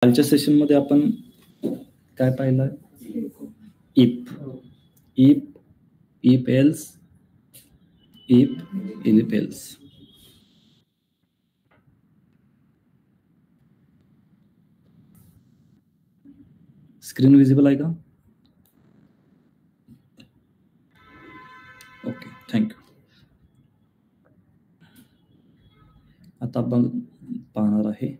कालच्या सेशनमध्ये आपण काय पाहिलं? If if if else if else. Screen visible आहे का? Okay, thank you. आता आपण पाहणार आहे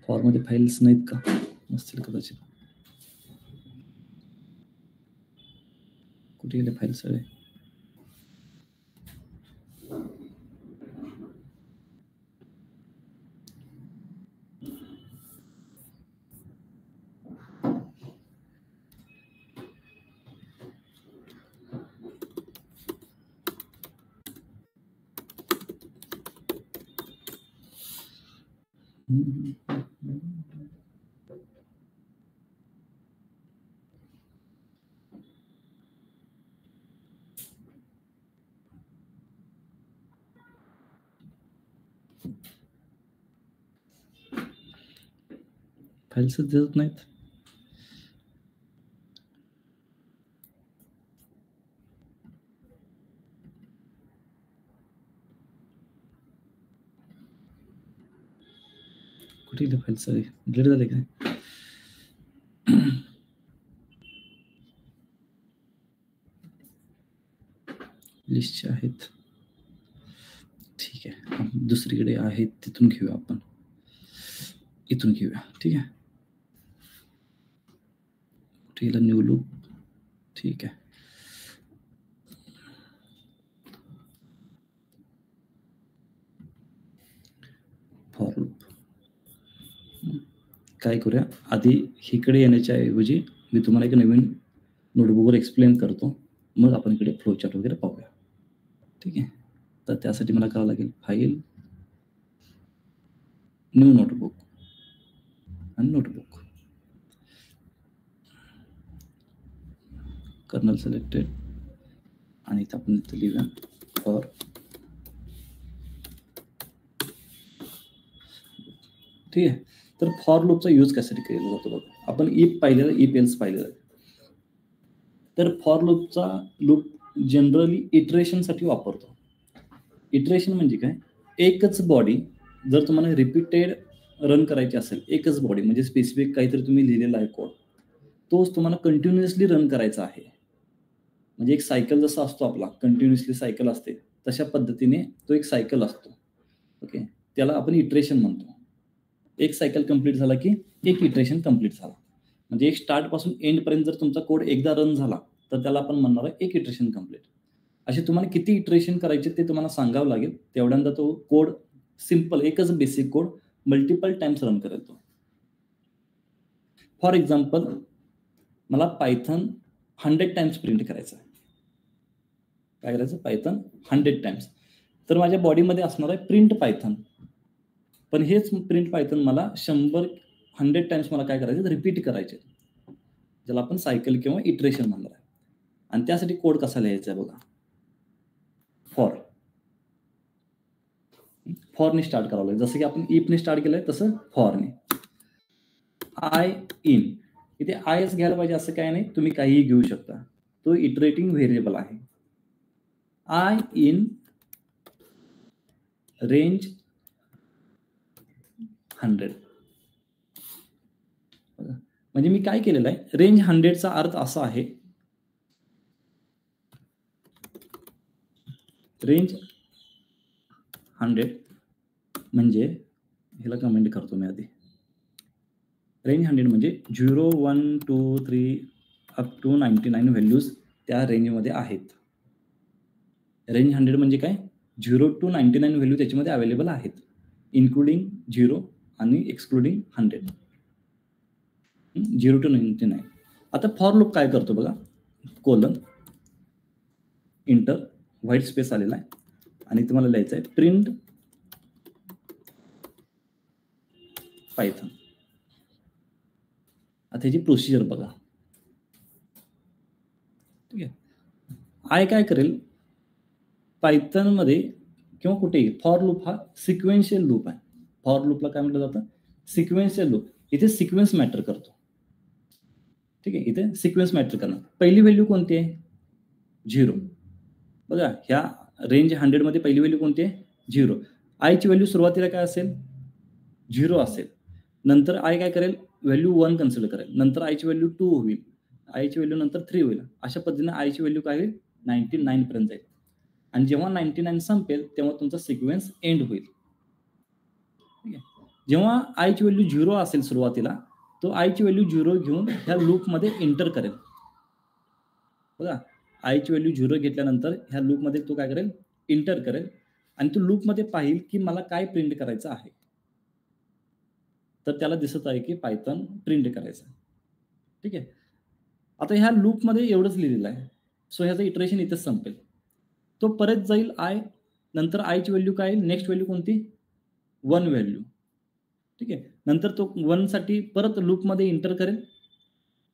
फॉरमध्ये फाईल्स नाहीत का? नसतील कदाचित. कुठे गेले फाईल सगळे? फाईल्सच दिसत नाहीत. कुठे गेले फाईल सगळे? डिलीट झाले काय? लिस्टचे आहेत. ठीक आहे, दुसरीकडे आहेत तिथून घेऊया आपण. इथून घेऊया. ठीक आहे. कुठे गेला न्यू लूप? ठीक आहे. फॉर लूप काय करूया, आधी इकडे येण्याच्या ऐवजी मी तुम्हाला एक नवीन नोटबुकवर एक्सप्लेन करतो, मग आपण इकडे फ्लोचार्ट वगैरे पाहूया. ठीक आहे. तर त्यासाठी मला करावं लागेल फाईल, न्यू नोटबुक आणि नोटबुक, कर्नल सिलेक्टेड, आणि इथं आपण इथं लिहूया फॉर. ठीक आहे. तर फॉर लूपचा यूज कशासाठी केला जातो बघा. आपण इफ पाहिलेला, इफ एल्स पाहिलेला. तर फॉर लूप जनरली इटरेशनसाठी वापरतो. इटरेशन म्हणजे काय? एकच बॉडी जर तुम्हाला रिपीटेड रन करायची असेल, एकच बॉडी म्हणजे स्पेसिफिक काहीतरी तुम्ही लिहिलेला आहे कोड, तोच तुम्हाला कंटिन्युअसली रन करायचा आहे. म्हणजे एक सायकल जसा असतो आपला, कंटिन्युअसली सायकल असते, तशा पद्धतीने तो एक सायकल असतो. ओके, त्याला आपण इटरेशन म्हणतो. एक सायकल कंप्लीट झाला की एक इटरेशन कंप्लीट झाला. म्हणजे एक स्टार्ट पासून एंड पर्यंत जर तुमचा कोड एकदा रन झाला तर त्याला आपण म्हणणार आहे एक इटरेशन कंप्लीट. असे तुम्हाला किती इटरेशन करायचे ते तुम्हाला सांगावं लागेल. तेवढ्यांदा तो कोड सिम्पल, एकच basic code multiple times run करेल तो. फॉर एक्झाम्पल, मला पायथन 100 टाइम्स प्रिंट करायचं आहे. काय करायचं? Python 100 times. तर माझ्या बॉडीमध्ये असणार आहे प्रिंट पायथन. पण हेच प्रिंट पायथन मला 100 टाइम्स मला काय करायचं? रिपीट करायचे, ज्याला आपण सायकल किंवा इटरेशन म्हणणार आहे. आणि त्यासाठी कोड कसा लिहायचा आहे बघा. फॉरने स्टार्ट करावं लागेल. जसं की आपण इफने स्टार्ट केलंय तसं फॉरने. आय इन, इथे आयच घ्यायला पाहिजे असं काय नाही, तुम्ही काहीही घेऊ शकता. तो इटरेटिंग व्हेरिएबल आहे. I in range 100. म्हणजे मी काय केलेलं आहे, रेंज 100चा अर्थ असा आहे, रेंज 100 म्हणजे ह्याला कमेंट करतो मी आधी. रेंज 100 म्हणजे 0, 1, 2, 3 अप टू 99 व्हॅल्यूज त्या रेंजमध्ये आहेत. रेंज 100 म्हणजे काय? 0 to 99 व्हॅल्यू त्याच्यामध्ये अवेलेबल आहेत, इन्क्लुडिंग 0 आणि एक्सक्लुडिंग 100. 0 to 99. आता फॉर लूप काय करतो बघा, कोलन इंटर व्हाईट स्पेस आलेला आहे आणि तुम्हाला लिहायचं आहे प्रिंट पायथन. आता ह्याची प्रोसिजर बघा. ठीक आहे. आय काय करेल, पायथनमध्ये किंवा कुठेही फॉर लूप हा सिक्वेन्शियल लूप आहे. फॉर लूपला काय म्हटलं जातं, सिक्वेन्शियल लूप. इथे सिक्वेन्स मॅटर करतो. ठीक आहे, इथे सिक्वेन्स मॅटर करणार. पहिली व्हॅल्यू कोणती आहे, 0. बघा ह्या रेंज 100 मध्ये पहिली व्हॅल्यू कोणती आहे, 0. आयची व्हॅल्यू सुरुवातीला काय असेल, 0 असेल. नंतर आय काय करेल, व्हॅल्यू 1 कन्सिडर करेल. नंतर आयची व्हॅल्यू 2 होईल, आयची व्हॅल्यू नंतर 3 होईल. अशा पद्धतीने आयची व्हॅल्यू काय होईल, 99 पर्यंत जाईल. आणि जेव्हा 99 संपेल तेव्हा तुमचा सिक्वेन्स एंड होईल. ठीक आहे. जेव्हा आयची व्हॅल्यू 0 असेल सुरुवातीला, तो आयची व्हॅल्यू 0 घेऊन ह्या लूपमध्ये एंटर करेल. बघा आयची व्हॅल्यू 0 घेतल्यानंतर ह्या लूपमध्ये तो काय करेल, एंटर करेल. आणि तो लूपमध्ये पाहिल की मला काय प्रिंट करायचं आहे. तर त्याला दिसत आहे की पायथन प्रिंट करायचं. ठीक आहे. आता ह्या लूपमध्ये एवढंच लिहिलेलं आहे. सो ह्याचं इटरेशन इथेच संपेल. तो परत जाईल आय, नंतर आयची व्हॅल्यू काय येईल, नेक्स्ट व्हॅल्यू कोणती, 1 व्हॅल्यू. ठीक आहे. नंतर तो 1 साठी परत लूपमध्ये एंटर करेल,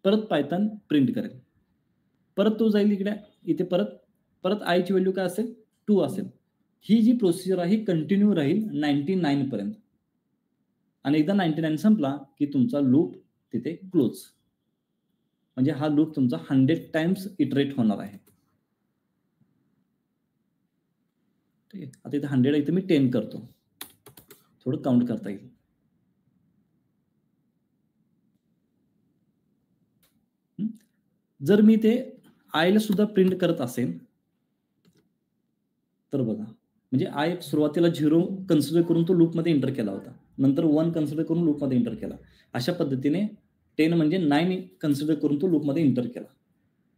परत पायथन प्रिंट करेल. परत तो जाईल इकडे, इथे परत आयची व्हॅल्यू काय असेल, 2 असेल. ही जी प्रोसिजर आहे कंटिन्यू राहील 99 पर्यंत. आणि एकदा 99 संपला की तुमचा लूप तिथे क्लोज. म्हणजे हा लूप तुमचा 100 टाइम्स इटरेट होणार आहे. ठीक आहे. आता इथे 100 इथे मी 10 करतो, थोडं काउंट करता येईल. जर मी ते आयला सुद्धा प्रिंट करत असेल तर बघा, म्हणजे आय सुरुवातीला 0 कन्सिडर करून तो लूपमध्ये एंटर केला होता, नंतर 1 कन्सिडर करून लूपमध्ये एंटर केला. अशा पद्धतीने 10 म्हणजे 9 कन्सिडर करून तो लूपमध्ये एंटर केला.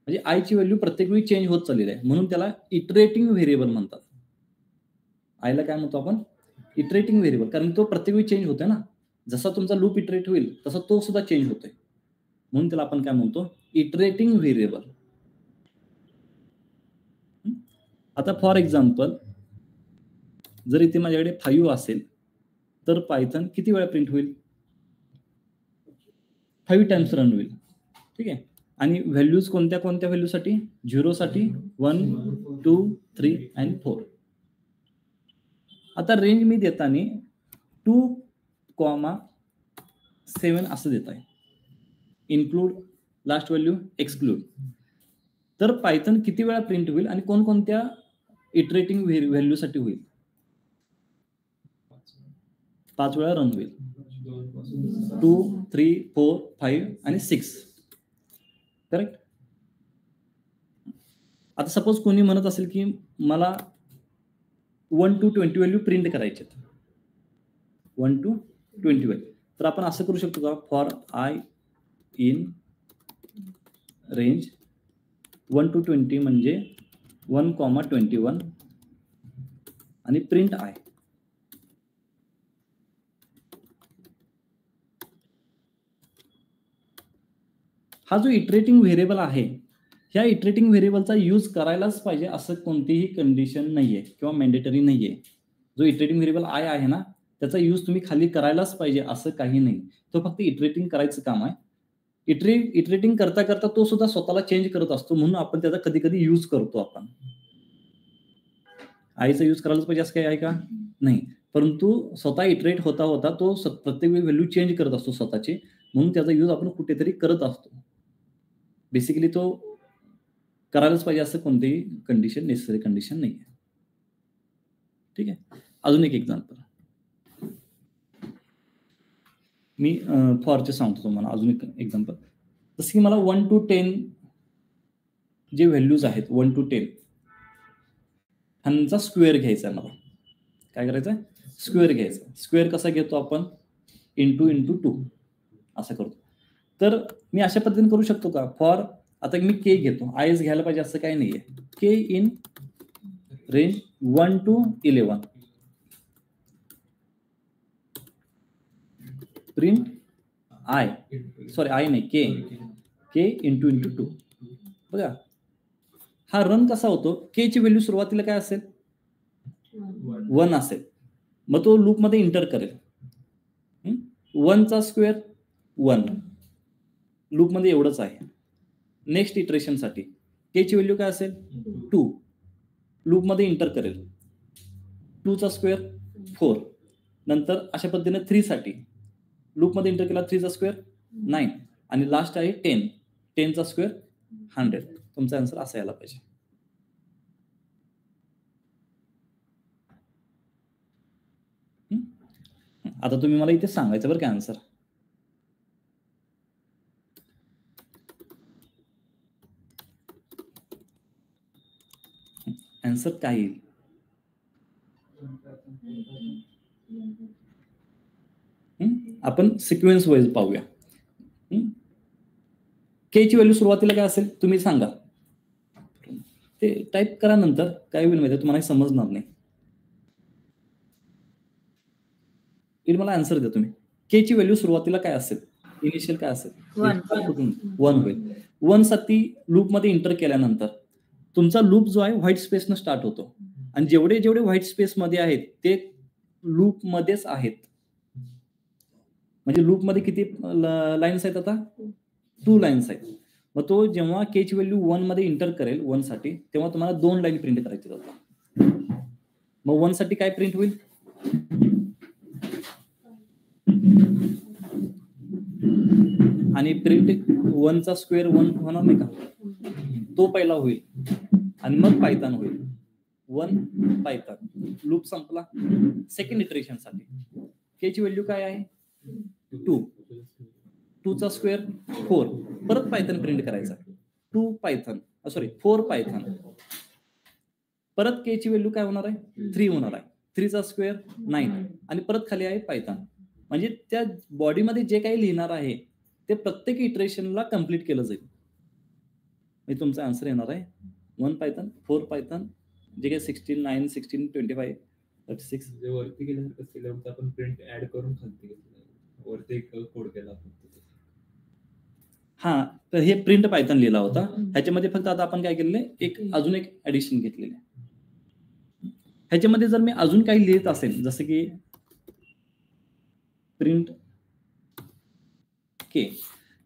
म्हणजे आयची व्हॅल्यू प्रत्येक वेळी चेंज होत चाललेली आहे, म्हणून त्याला इटरेटिंग व्हेरिएबल म्हणतात. आयला काय म्हणतो आपण, इटरेटिंग व्हेरिएबल, कारण तो प्रत्येक वेळी चेंज होतोय ना. जसा तुमचा लूप इटरेट होईल तसा तो सुद्धा चेंज होतोय, म्हणून त्याला आपण काय म्हणतो, इटरेटिंग व्हेरिएबल. आता फॉर एक्झाम्पल जर इथे माझ्याकडे 5 असेल तर पायथन किती वेळा प्रिंट होईल, 5 टाइम्स रन होईल. ठीक आहे. आणि व्हॅल्यूज कोणत्या कोणत्या व्हॅल्यूसाठी, 0 साठी 1 2 3 आणि 4. आता रेंज मी देताना 2,7 असं देत आहे, इन्क्लूड लास्ट व्हॅल्यू एक्सक्लूड. तर पायथन किती वेळा प्रिंट होईल आणि कोणकोणत्या इटरेटिंग व्हॅल्यूसाठी होईल, 5 वेळा रन होईल. 2 3 4 5 आणि 6. करेक्ट. आता सपोज कोणी म्हणत असेल की मला 1 to 20 व्हॅल्यू प्रिंट करायचे, 1 to 20 व्हॅल्यू. तर आपण असं करू शकतो का, for I in range 1 to 20 म्हणजे 1,21 आणि प्रिंट आय. हा जो इटरेटिंग व्हेरिएबल आहे, ह्या इटरेटिंग व्हेरिएबलचा यूज करायलाच पाहिजे असं कोणतीही कंडिशन नाहीये किंवा मॅन्डेटरी नाहीये. जो इटरेटिंग व्हेरिएबल आय आहे ना, त्याचा यूज तुम्ही खाली करायलाच पाहिजे असं काही नाही. तो फक्त इटरेटिंग करायचं काम आहे. इटरेटिंग करता करता तो सुद्धा स्वतःला चेंज करत असतो, म्हणून आपण त्याचा कधी कधी यूज करतो. आपण आयचा यूज करायलाच पाहिजे असं काही आहे का, नाही. परंतु स्वतः इटरेट होता होता तो प्रत्येक वेळी व्हॅल्यू चेंज करत असतो स्वतःची, म्हणून त्याचा यूज आपण कुठेतरी करत असतो. बेसिकली तो करायलाच पाहिजे असं कोणतीही कंडिशन, नेसेसरी कंडिशन नाही आहे. ठीक आहे. अजून एक एक्झाम्पल मी फॉरचे सांगतो तुम्हाला. अजून एक एक्झाम्पल, जसं की मला 1 to 10 जे व्हॅल्यूज आहेत, 1 to 10 ह्यांचा स्क्वेअर घ्यायचा आहे. मला काय करायचं आहे, स्क्वेअर घ्यायचा. स्क्वेअर कसा घेतो आपण, इंटू 2 असं करतो. तर मी अशा पद्धतीने करू शकतो का, फॉर आता मी के घेतो, आयच घ्यायला पाहिजे असं काही नाहीये. K in range 1 to 11 print i, sorry i नाही, के इंटू 2. बघा हा रन कसा होतो, के ची व्हॅल्यू सुरुवातीला काय असेल, 1 असेल. मग तो लूपमध्ये एंटर करेल. 1 चा स्क्वेअर 1, लूपमध्ये एवढंच आहे. नेक्स्ट इटरेशनसाठी के ची व्हॅल्यू काय असेल, 2, लूपमध्ये एंटर करेल. 2 चा स्क्वेअर 4, नंतर अशा पद्धतीने 3 साठी लूपमध्ये इंटर केला 3 चा स्क्वेअर 9 आणि लास्ट आहे 10, 10 चा स्क्वेअर 100. तुमचा आन्सर असा यायला पाहिजे. आता तुम्ही मला इथे सांगायचं बरं का आन्सर. आन्सर काय येईल? आपण सिक्वेन्स वाईज पाहूया. के ची व्हॅल्यू सुरुवातीला काय असेल तुम्ही सांगा. ते टाईप करा, नंतर काय होईल माहिती तुम्हाला समजणार नाही. मला आन्सर द्या तुम्ही. के ची व्हॅल्यू सुरुवातीला काय असेल? इनिशियल काय असेल? 1 होईल. 1 साठी लूपमध्ये इंटर केल्यानंतर तुमचा लूप जो आहे व्हाईट स्पेसनं स्टार्ट होतो आणि जेवढे जेवढे व्हाईट स्पेस मध्ये आहेत ते लूप मध्येच आहेत. म्हणजे लूप मध्ये किती लाईन्स आहेत? आता 2 लाईन्स आहेत. मग तो जेव्हा के ची व्हॅल्यू 1 मध्ये इंटर करेल 1 साठी, तेव्हा तुम्हाला 2 लाईन प्रिंट करायची होता. मग 1 साठी काय प्रिंट होईल? आणि प्रिंट 1 चा स्क्वेअर 1 होणार नाही का? तो पहिला होईल आणि मग पायथन होईल. 1 पायथन लूप संपला. सेकंड इटरेशन साठी के ची व्हॅल्यू काय आहे? 2. 2 चा स्क्वेअर 4. परत पायथन प्रिंट करायचा. 2 पायथन, सॉरी 4 पायथन. परत के ची व्हॅल्यू काय होणार आहे? 3 होणार आहे. 3 चा स्क्वेअर 9 आणि परत खाली आहे पायथन. म्हणजे त्या बॉडीमध्ये जे काही लिहिणार आहे ते प्रत्येक इटरेशनला कम्प्लीट केलं जाईल. म्हणजे तुमचा आन्सर येणार आहे 1 पायथन, 4 पायथन, जे काही 16, 9, 16, 25, 36. जे वरती गेल्यासारखं केल्यावर आपण प्रिंट ऍड करून खालती वरती एक कोड केला. हा, तर हे प्रिंट पायथन लिहिला होता. ह्याच्यामध्ये फक्त आता आपण काय केलेलं आहे, एक अजून एक ऍडिशन घेतलेलं आहे. ह्याच्यामध्ये जर मी अजून काही लिहित असेल, जसं की प्रिंट के,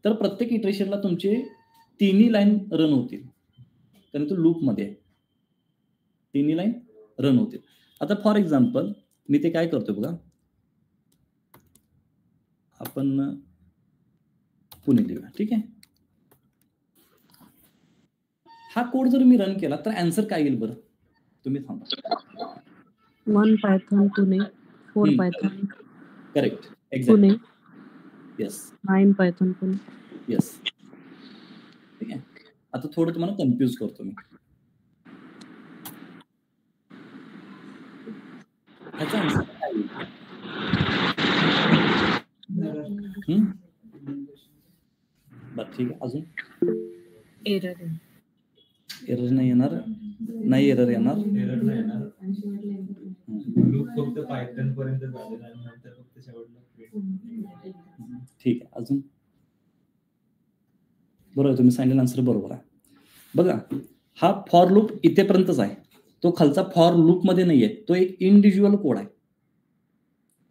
तर प्रत्येक इटरेशनला तुमचे 3 लाईन रन होतील, कारण तो लूप मध्ये आहे. 3 लाईन रन होतील. आता फॉर एक्झाम्पल मी ते काय करतोय बघा, आपण पुणे लिहूया. ठीक आहे. हा कोड जर मी रन केला तर आन्सर काय येईल बरं? तुम्ही थांबा. 1 Python Pune, 4 Python correct, Pune, exactly, yes, 9 Python Pune, yes. ठीक आहे. आता थोडं तुम्हाला कन्फ्यूज करतो मी. ह्याचा आन्सर काय येईल? बरं, ठीक आहे. अजून एरर एरर नाही येणार, नाही एरर येणार. एरर नाही येणार. लूप फक्त पायथन पर्यंत झालेला आणि नंतर फक्त शेवटला. ठीक आहे. अजून बरोबर, तुम्ही सांगितलेला आन्सर बरोबर आहे. बघा, हा फॉर लूप इथेपर्यंतच आहे. तो खालचा फॉर लूप मध्ये नाहीये. तो एक इंडिव्हिज्युअल कोड आहे.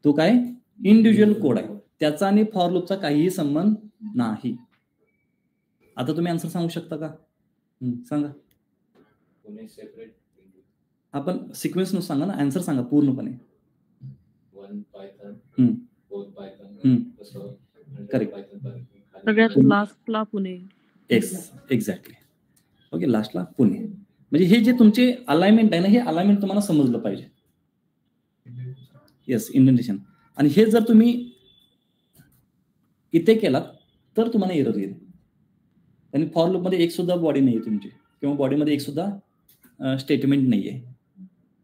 तो काय? इंडिव्हिज्युअल कोड आहे. त्याचा आणि फॉर लूपचा काहीही संबंध नाही. आता तुम्ही आन्सर सांगू शकता का? सांगा. आपण सिक्वेन्स नुसार सांगा ना, आन्सर सांगा पूर्णपणे. 1 पायथन, 4 पायथन, करेक्ट. सगळ्यात लास्टला पुणे. एक्झॅक्टली. ओके, लास्टला पुणे. म्हणजे हे जे तुमचे अलाइनमेंट आहे ना, हे अलाइनमेंट तुम्हाला समजलं पाहिजे. Yes, indentation. आणि हे जर तुम्ही इथे केलात तर तुम्हाला एरर येईल. आणि फॉर लूप मध्ये एक सुद्धा बॉडी नाहीये तुमची, किंवा बॉडीमध्ये एक सुद्धा स्टेटमेंट नाहीये.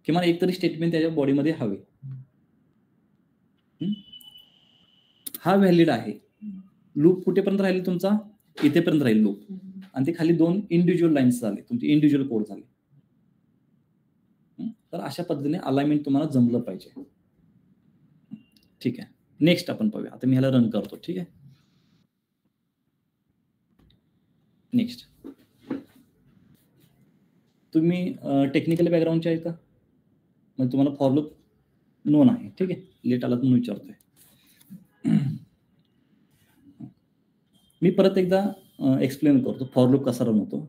किंवा एक तरी स्टेटमेंट त्याच्या बॉडीमध्ये हवे. हा व्हॅलिड आहे. लूप कुठेपर्यंत राहील तुमचा? इथेपर्यंत राहील लूप. आणि ते खाली 2 इंडिव्हिज्युअल लाईन्स झाले, तुमचे इंडिव्हिज्युअल कोड झाले. तर अशा पद्धतीने अलाइनमेंट तुम्हाला जमलं पाहिजे. ठीक आहे. नेक्स्ट आपण पाहूया. आता मी ह्याला रन करतो. ठीक आहे. नेक्स्ट, तुम्ही टेक्निकल बॅकग्राऊंडचे आहे का? म्हणजे तुम्हाला फॉर लूप नोन आहे. ठीक आहे. लेट आलात म्हणून विचारतोय. मी परत एकदा एक्सप्लेन करतो फॉर लूप कसा रन होतो.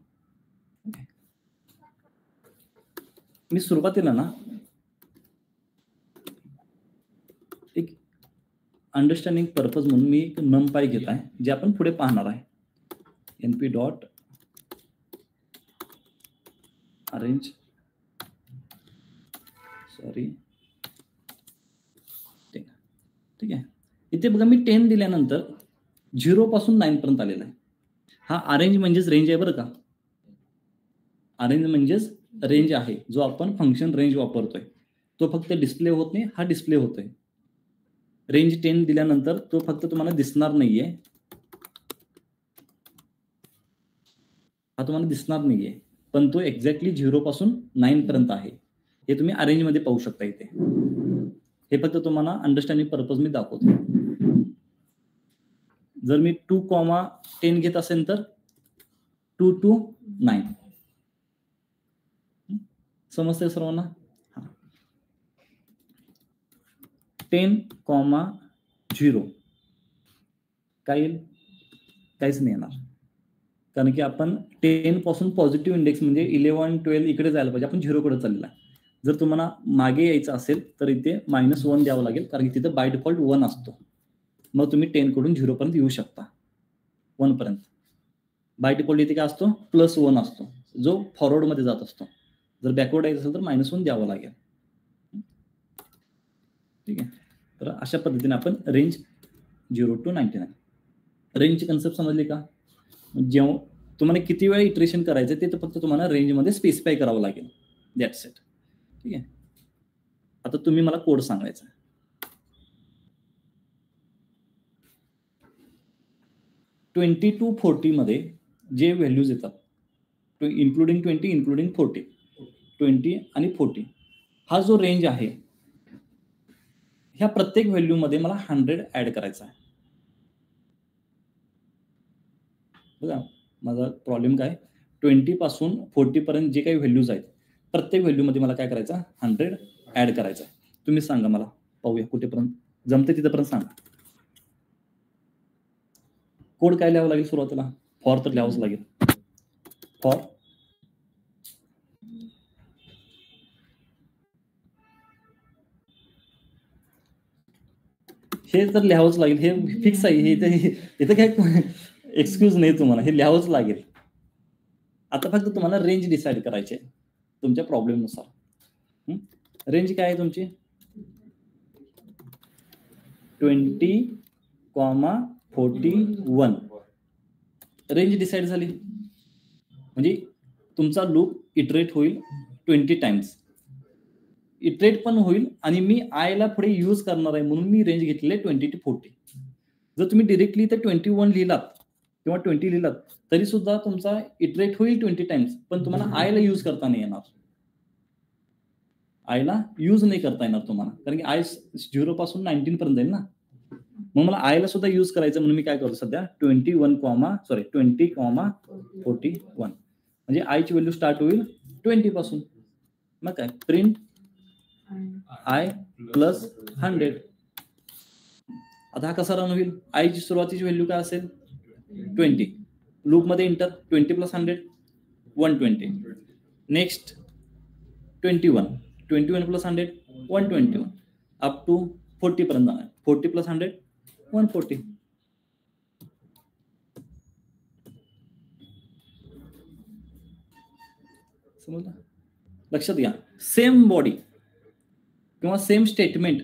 मी सुरुवातीला ना अंडरस्टँडिंग पर्पज म्हणून मी एक नमपाय घेत आहे जे आपण पुढे पाहणार आहे. np डॉट अरेंज ठीक आहे. इथे बघा मी 10 दिल्यानंतर 0 पासून 9 पर्यंत आलेला आहे. हा अरेंज म्हणजेच रेंज आहे बरं का. अरेंज म्हणजेच रेंज आहे. जो आपण फंक्शन रेंज वापरतोय तो फक्त डिस्प्ले होत नाही, हा डिस्प्ले होतोय. रेंज 10 दिल्यानंतर तो फक्त तुम्हाला दिसणार नाहीये, हा तुम्हाला दिसणार नाहीये, पण तो एक्झॅक्टली 0 पासून 9 पर्यंत आहे. हे तुम्ही अरेंज मध्ये पाहू शकता इथे. हे फक्त तुम्हाला अंडरस्टँडिंग पर्पज मी दाखवतो. जर मी 2,10 घेत असेल तर 2 to 9 समजतंय सर्वांना. 10,0 काय येईल? काहीच नाही येणार, कारण की आपण 10 पासून पॉझिटिव्ह इंडेक्स म्हणजे 11, 12 इकडे जायला पाहिजे, आपण 0 कडे चाललेला आहे. जर तुम्हाला मागे यायचं असेल तर इथे -1 द्यावं लागेल, कारण की तिथे बाय डिफॉल्ट 1 असतो. मग तुम्ही 10 कडून 0 पर्यंत येऊ शकता. 1 पर्यंत बाय डिफॉल्ट इथे काय असतो? +1 असतो, जो फॉरवर्ड मध्ये जात असतो. जर बॅकवर्ड यायचं असेल तर -1 द्यावं लागेल. ठीक आहे. तर अशा पद्धतीने आपण रेंज 0 to 99 रेंजची कन्सेप्ट समजली का? जेव्हा तुम्हाला किती वेळा इटरेशन करायचं ते तर फक्त तुम्हाला रेंजमध्ये स्पेसिफाय करावं लागेल. That's it. ठीक आहे. आता तुम्ही मला कोड सांगायचा. ट्वेंटी टू 40 मध्ये जे व्हॅल्यूज येतात, इन्क्लुडिंग 20 इन्क्लुडिंग 40, 20 आणि 40, हा जो रेंज आहे ह्या प्रत्येक व्हॅल्यू मध्ये मला 100 ऍड करायचा आहे. बघा माझा प्रॉब्लेम काय, 20 पासून 40 पर्यंत जे काही व्हॅल्यूज आहेत प्रत्येक व्हॅल्यू मध्ये मला काय करायचं? 100 ऍड करायचं आहे. तुम्ही सांगा मला, पाहूया कुठेपर्यंत जमते तिथेपर्यंत सांगा. कोड काय लिहावं लागेल सुरुवातीला? फॉर तर लिहावंच लागेल. फॉर हे तर लिहावंच लागेल, हे फिक्स आहे. हे इथं काय एक्सक्यूज नाही तुम्हाला, हे लिहावंच लागेल. आता फक्त तुम्हाला रेंज डिसाईड करायची आहे तुमच्या प्रॉब्लेम नुसार. रेंज काय आहे तुमची? 20, 41 रेंज डिसाईड झाली. म्हणजे तुमचा लूप इटरेट होईल 20 टाइम्स, इटरेट पण होईल आणि मी आय ला पुढे यूज करणार आहे म्हणून मी रेंज घेतलेली आहे 20 to 40. जर तुम्ही डिरेक्टली तर 21 लिहिलात किंवा 20 लिहिलात तरी सुद्धा तुमचा इटरेट होईल 20 टाइम्स, पण तुम्हाला आय ला यूज करता नाही येणार. आय ला यूज नाही करता येणार तुम्हाला, कारण की आय 0 पासून 19 पर्यंत जाईल ना. मग मला आय ला सुद्धा यूज करायचं म्हणून मी काय करतो सध्या 20,41 म्हणजे आयची व्हॅल्यू स्टार्ट होईल 20 पासून. मग काय प्रिंट आय प्लस 100. आता हा कसा रन होईल? आयची सुरुवातीची व्हॅल्यू काय असेल? 20. लूप मध्ये इंटर 20 + 100 120. नेक्स्ट 21 + 100 121 अप टू 40 पर्यंत जाणार. 40 + 100 140. समजलं? लक्षात घ्या, सेम बॉडी किंवा सेम स्टेटमेंट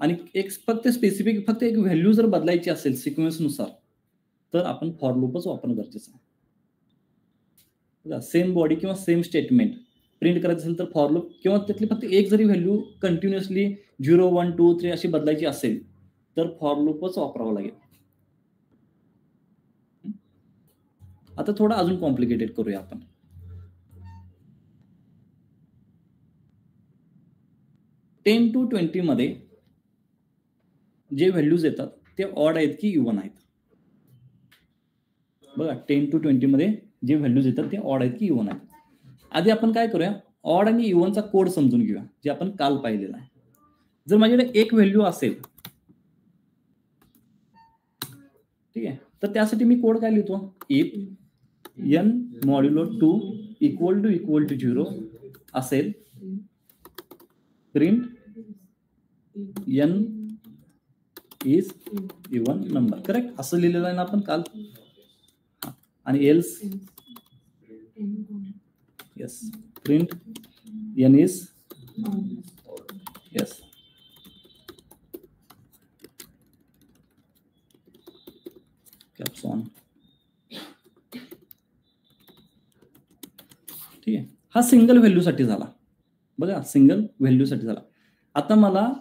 आणि एक फक्त स्पेसिफिक फक्त एक व्हॅल्यू जर बदलायची असेल सिक्वेन्स नुसार तर आपण फॉर लूपच वापरणं गरजेचं आहे. सेम बॉडी किंवा सेम स्टेटमेंट प्रिंट करायचं असेल तर फॉर लूप, किंवा त्यातली फक्त एक जरी व्हॅल्यू कंटिन्युअसली 0, 1, 2, 3 अशी बदलायची असेल तर फॉर लूपच वापरावं लागेल. आता थोडं अजून कॉम्प्लिकेटेड करूया आपण. टेन to 20 मध्ये जे व्हॅल्यूज येतात ते ऑड आहेत की इव्हन आहेत? बघा 10 to 20 मध्ये जे व्हॅल्यूज येतात ते ऑड आहेत की इव्हन आहेत? आधी आपण काय करूया, ऑड आणि इव्हनचा कोड समजून घेऊया जे आपण काल पाहिलेला आहे. जर माझ्याकडे एक व्हॅल्यू असेल, ठीक आहे, तर त्यासाठी मी कोड काय लिहितो? इफ n मॉड्युलो 2 = 0 असेल, print n is even number. Correct, असं लिहिलेलं आहे ना आपण काल. आणि else yes print n is yes. Caps on. ठीक आहे, हा सिंगल व्हॅल्यूसाठी झाला बघा, सिंगल व्हॅल्यूसाठी झाला. आता मला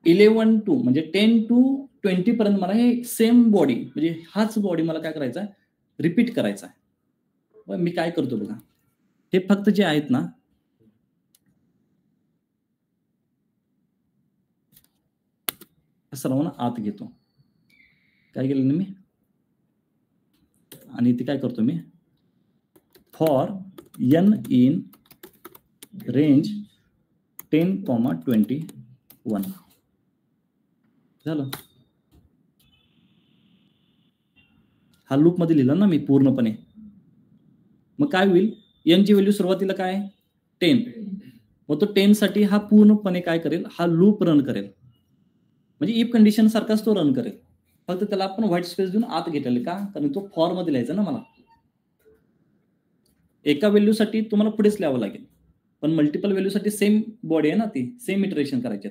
11 to म्हणजे 10 to 20 पर्यंत मला हे सेम बॉडी म्हणजे हाच बॉडी मला काय करायचा आहे, रिपीट करायचा आहे. मी काय करतो बघा, हे फक्त जे आहेत ना सर्वांना आत घेतो. काय केलं ना मी, आणि ते काय करतो मी, फॉर n इन रेंज 10,21 झालं. हा लूप मध्ये लिहिला ना मी पूर्णपणे. मग काय होईल, n ची व्हॅल्यू सुरुवातीला काय 10, मग तो 10 साठी हा पूर्णपणे काय करेल, हा लूप रन करेल. म्हणजे इफ कंडिशन सारखाच तो रन करेल, फक्त त्याला आपण व्हाईट स्पेस देऊन आत घेतलेले का, कारण तो फॉर मध्ये लिहायचा ना मला. एका व्हॅल्यूसाठी तुम्हाला पुढेच लिहावं लागेल, पण मल्टिपल व्हॅल्यूसाठी सेम बॉडी आहे ना, ती सेम इटरेशन करायचे.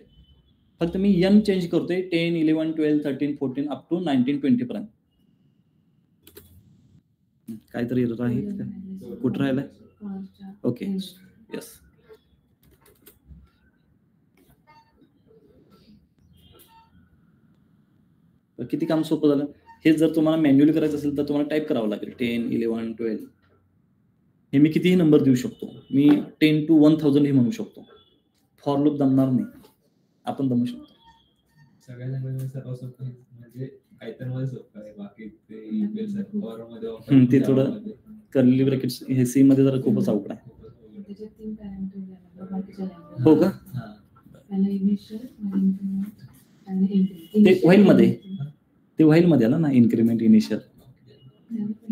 फक्त मी n चेंज करतोय 10, 11, 12, 13, 14 अप टू 19, 20 पर्यंत. काहीतरी आहे, कुठं राहिलंय. Okay yes. किती काम सोपं झालं. हे जर तुम्हाला मॅन्युअली करायचं असेल तर तुम्हाला टाईप करावं लागेल 10, 11, 12. हे मी कितीही नंबर देऊ शकतो. मी 10 to 1000 हे म्हणू शकतो. फॉर लूप दमणार नाही, आपण दमू शकतो. सगळ्यांना सर्व सोपं म्हणजे पायथॉनमध्ये सोपं आहे, बाकी ते थोडं कर्ली ब्रॅकेट्स हे सी मध्ये जरा खूपच अवघड आहे. हो का, ते व्हाईल मध्ये, ते व्हाईल मध्ये आलं ना, इन्क्रीमेंट इनिशियल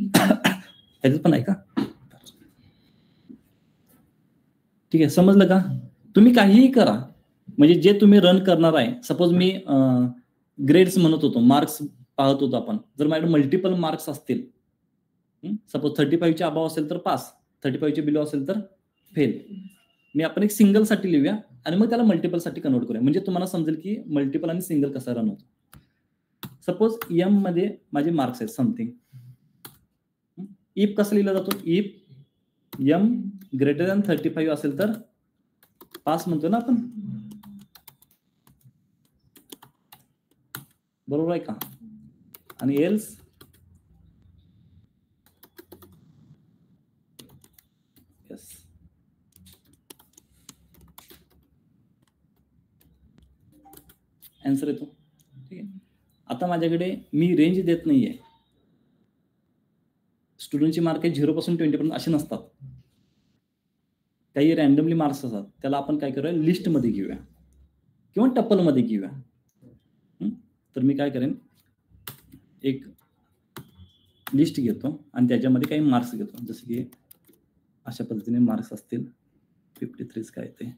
ह्याच्यात पण आहे का. ठीक आहे, समजलं का. तुम्ही काहीही करा, म्हणजे जे तुम्ही रन करणार आहे. सपोज मी ग्रेड्स म्हणत होतो, मार्क्स पाहत होतो आपण. जर माझ्याकडे मल्टिपल मार्क्स असतील, सपोज 35च्या अबाव असेल तर पास, 35च्या बिलो असेल तर फेल. मी आपण एक सिंगल साठी लिहूया आणि मग त्याला मल्टिपल साठी कन्वर्ट करूया, म्हणजे तुम्हाला समजेल की मल्टिपल आणि सिंगल कसा रन होतो. सपोज m मध्ये माझे मार्क्स आहेत समथिंग. इफ कसं लिहिला जातो, इफ m ग्रेटर दॅन 35 असेल तर पास म्हणतो ना आपण, बरोबर आहे का. आणि एल्स यस. आन्सर येतो. ठीक आहे, आता माझ्याकडे मी रेंज देत नाहीये. स्टुडंटची मार्क आहे 0 पासून 20 पर्यंत असे नसतात, काही रॅन्डमली मार्क्स असतात. त्याला आपण काय करूया, लिस्ट मध्ये घेऊया किंवा टपल मध्ये घेऊया. तर मी काय करेन, एक लिस्ट घेतो आणि त्याच्यामध्ये काही मार्क्स घेतो. जसे की अशा पद्धतीने मार्क्स असतील 53 काय ते.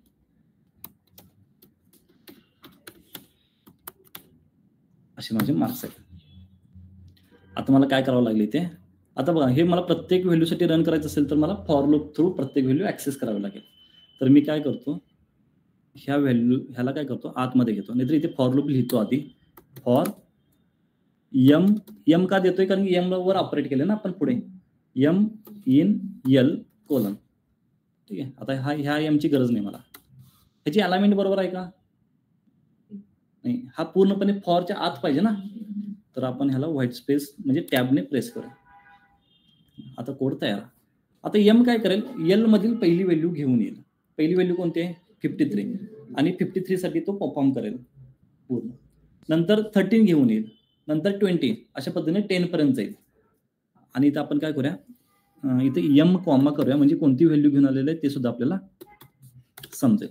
असे माझे मार्क्स आहेत. आता मला काय करावं लागले ते, आता बघा, हे मला प्रत्येक व्हॅल्यूसाठी रन करायचं असेल तर मला फॉर लूप थ्रू प्रत्येक व्हॅल्यू ऍक्सेस करावं लागेल. तर मी काय करतो, ह्या व्हॅल्यू ह्याला काय करतो, आतमध्ये घेतो. नाहीतर इथे फॉर लूप लिहितो आधी, फॉर m का देतोय, कारण की m वर ऑपरेट केलं ना आपण पुढे, m इन l कोलन. ठीक आहे, आता ह्या m ची गरज नाही मला. ह्याची अलाइनमेंट बरोबर आहे का नाही, हा पूर्णपणे फॉरच्या आत पाहिजे ना. तर आपण ह्याला व्हाईट स्पेस म्हणजे टॅबने प्रेस करू. आता कोड तयार. आता m काय करेल, l मधील पहिली व्हॅल्यू घेऊन येईल. पहिली व्हॅल्यू कोणती आहे, 53, आणि 53 साठी तो परफॉर्म करेल पूर्ण. नंतर 13 घेऊन येईल, नंतर 20, अशा पद्धतीने 10 पर्यंत जाईल. आणि इथं आपण काय करूया, इथे m कॉमा करूया, म्हणजे कोणती व्हॅल्यू घेऊन आलेलं आहे ते सुद्धा आपल्याला समजेल.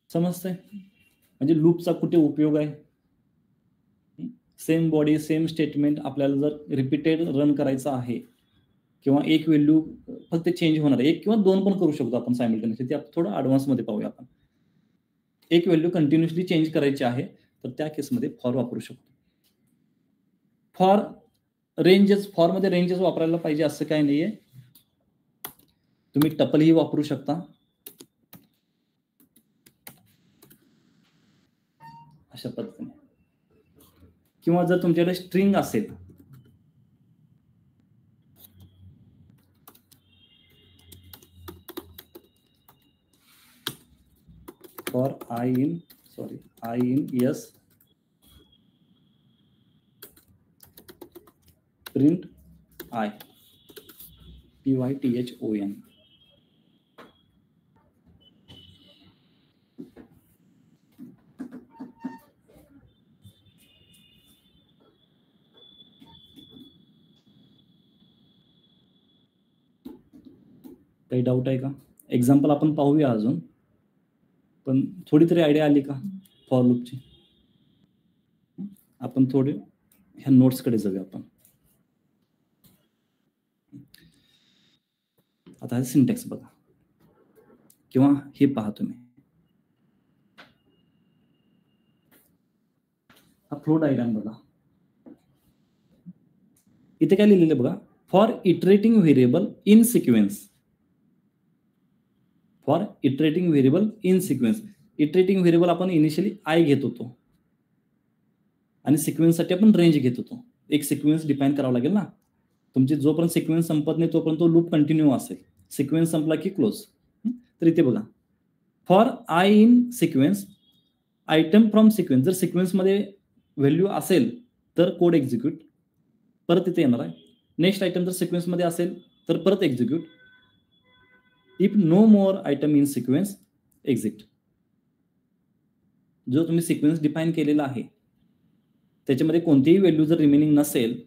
समजतंय म्हणजे लूपचा कुठे उपयोग आहे. सेम बॉडी सेम स्टेटमेंट आपल्याला जर रिपीटेड रन करायचं आहे, किंवा एक व्हॅल्यू फक्त चेंज होणार आहे. 1 किंवा 2 पण करू शकतो आपण सायमल्टेनियसली. ते आपण थोडं ॲडव्हान्समध्ये पाहूया आपण. एक व्हॅल्यू कंटिन्युअसली चेंज करायची आहे, तर त्या केसमध्ये फॉर वापरू शकतो. फॉर फॉरमध्ये रेंजेस वापरायला पाहिजे असं काही नाहीये. तुम्ही टपलही वापरू शकता. अशा पद्धतीने. किंवा जर तुमच्याकडे स्ट्रिंग असेल, for I in yes print I python. काही डाऊट आहे का? एक्झाम्पल आपण पाहूया अजून, पण थोडी तरी आयडिया आली का फॉर लूपची? आपण थोडे ह्या नोट्सकडे जाऊया आपण. आता सिंटॅक्स बघा किंवा हे पहा तुम्ही. हा फ्लो डायग्राम बघा. इथे काय लिहिलेलं बघा, for iterating variable in sequence. For iterating variable in sequence. Iterating variable आपण इनिशियली आय घेत होतो आणि सिक्वेन्ससाठी आपण रेंज घेत होतो. एक सिक्वेन्स डिफाईन करावा लागेल ना. तुमची जोपर्यंत सिक्वेन्स संपत नाही तोपर्यंत तो लूप कंटिन्यू असेल. सिक्वेन्स संपला की क्लोज. तर इथे बघा, for I in sequence item from sequence. जर सिक्वेन्समध्ये व्हॅल्यू असेल तर कोड एक्झिक्यूट, परत इथे येणार आहे. नेक्स्ट आयटम जर सिक्वेन्समध्ये असेल तर परत execute. If no more item in sequence exit. जो तुम्ही सिक्वेन्स डिफाईन केलेला आहे त्याच्यामध्ये कोणतीही व्हॅल्यू जर रिमेनिंग नसेल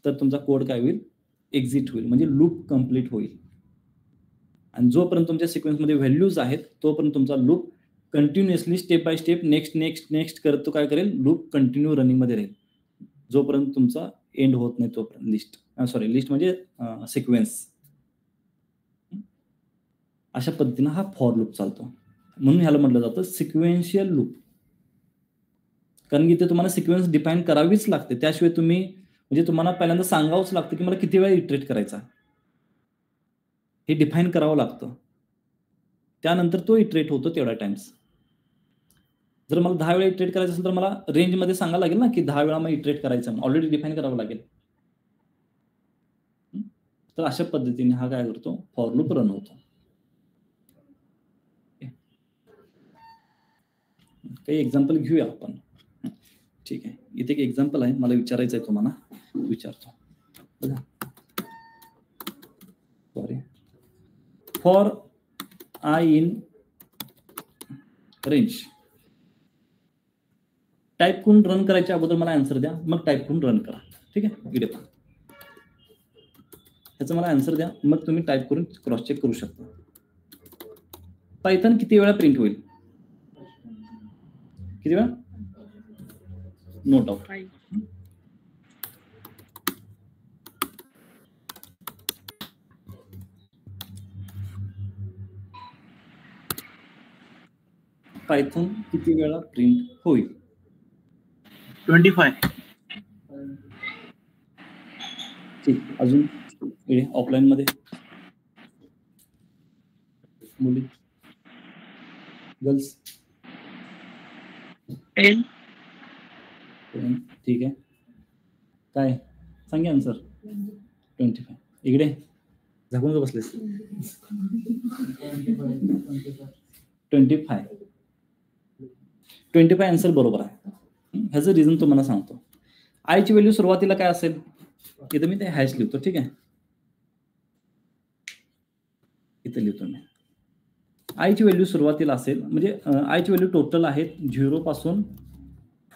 तर तुमचा कोड काय होईल? एक्झिट होईल, म्हणजे लूप कंप्लीट होईल. आणि जोपर्यंत तुमच्या सिक्वेन्समध्ये व्हॅल्यूज आहेत तोपर्यंत तुमचा loop continuously step by step next करत तो काय करेल? लूप कंटिन्यू रनिंगमध्ये राहील जोपर्यंत तुमचा एंड होत नाही तोपर्यंत. लिस्ट म्हणजे सिक्वेन्स. अशा पद्धतीनं हा फॉर लूप चालतो. म्हणून ह्याला म्हटलं जातं सिक्वेन्शियल लूप. कारण की इथे तुम्हाला सिक्वेन्स डिफाईन करावीच लागते. त्याशिवाय तुम्ही म्हणजे तुम्हाला पहिल्यांदा सांगावंच लागतं की मला किती वेळा इटरेट करायचा, हे डिफाईन करावं लागतं. त्यानंतर तो इटरेट होतो तेवढ्या टाइम्स. जर मला 10 वेळा इटरेट करायचं असेल तर मला रेंजमध्ये सांगावं लागेल ना की 10 वेळा मग इटरेट करायचं, ऑलरेडी डिफाईन करावं लागेल. तर अशा पद्धतीने हा काय करतो? फॉर लूप रन होतो. काही एक्झाम्पल घेऊया आपण. ठीक आहे, इथे एक एक्झाम्पल आहे, मला विचारायचं आहे तुम्हाला, विचारतो बघा. Sorry, for I in range. Type करून रन करायच्या अगोदर मला आन्सर द्या, मग टाईप करून रन करा. ठीक आहे, इकडे पहा, ह्याचं मला आन्सर द्या, मग तुम्ही टाईप करून क्रॉस चेक करू शकता. पायथन किती वेळा प्रिंट होईल? किती वेळा? No doubt. पायथन किती वेळा प्रिंट होईल? 25. ठीक. अजून ऑफलाईन मध्ये मुली, गर्ल्स? 10. ठीक आहे, काय सांगे आन्सर? 25. इकडे झाकून बसलेस. 25 आन्सर बरोबर आहे. ह्याचं रिझन तुम्हाला सांगतो. आयची व्हॅल्यू सुरुवातीला काय असेल? इथं मी ते हॅश लिहितो. ठीक आहे, इथे लिहितो मी. आयची व्हॅल्यू सुरुवातीला असेल, म्हणजे आयची व्हॅल्यू टोटल आहेत 0 पासून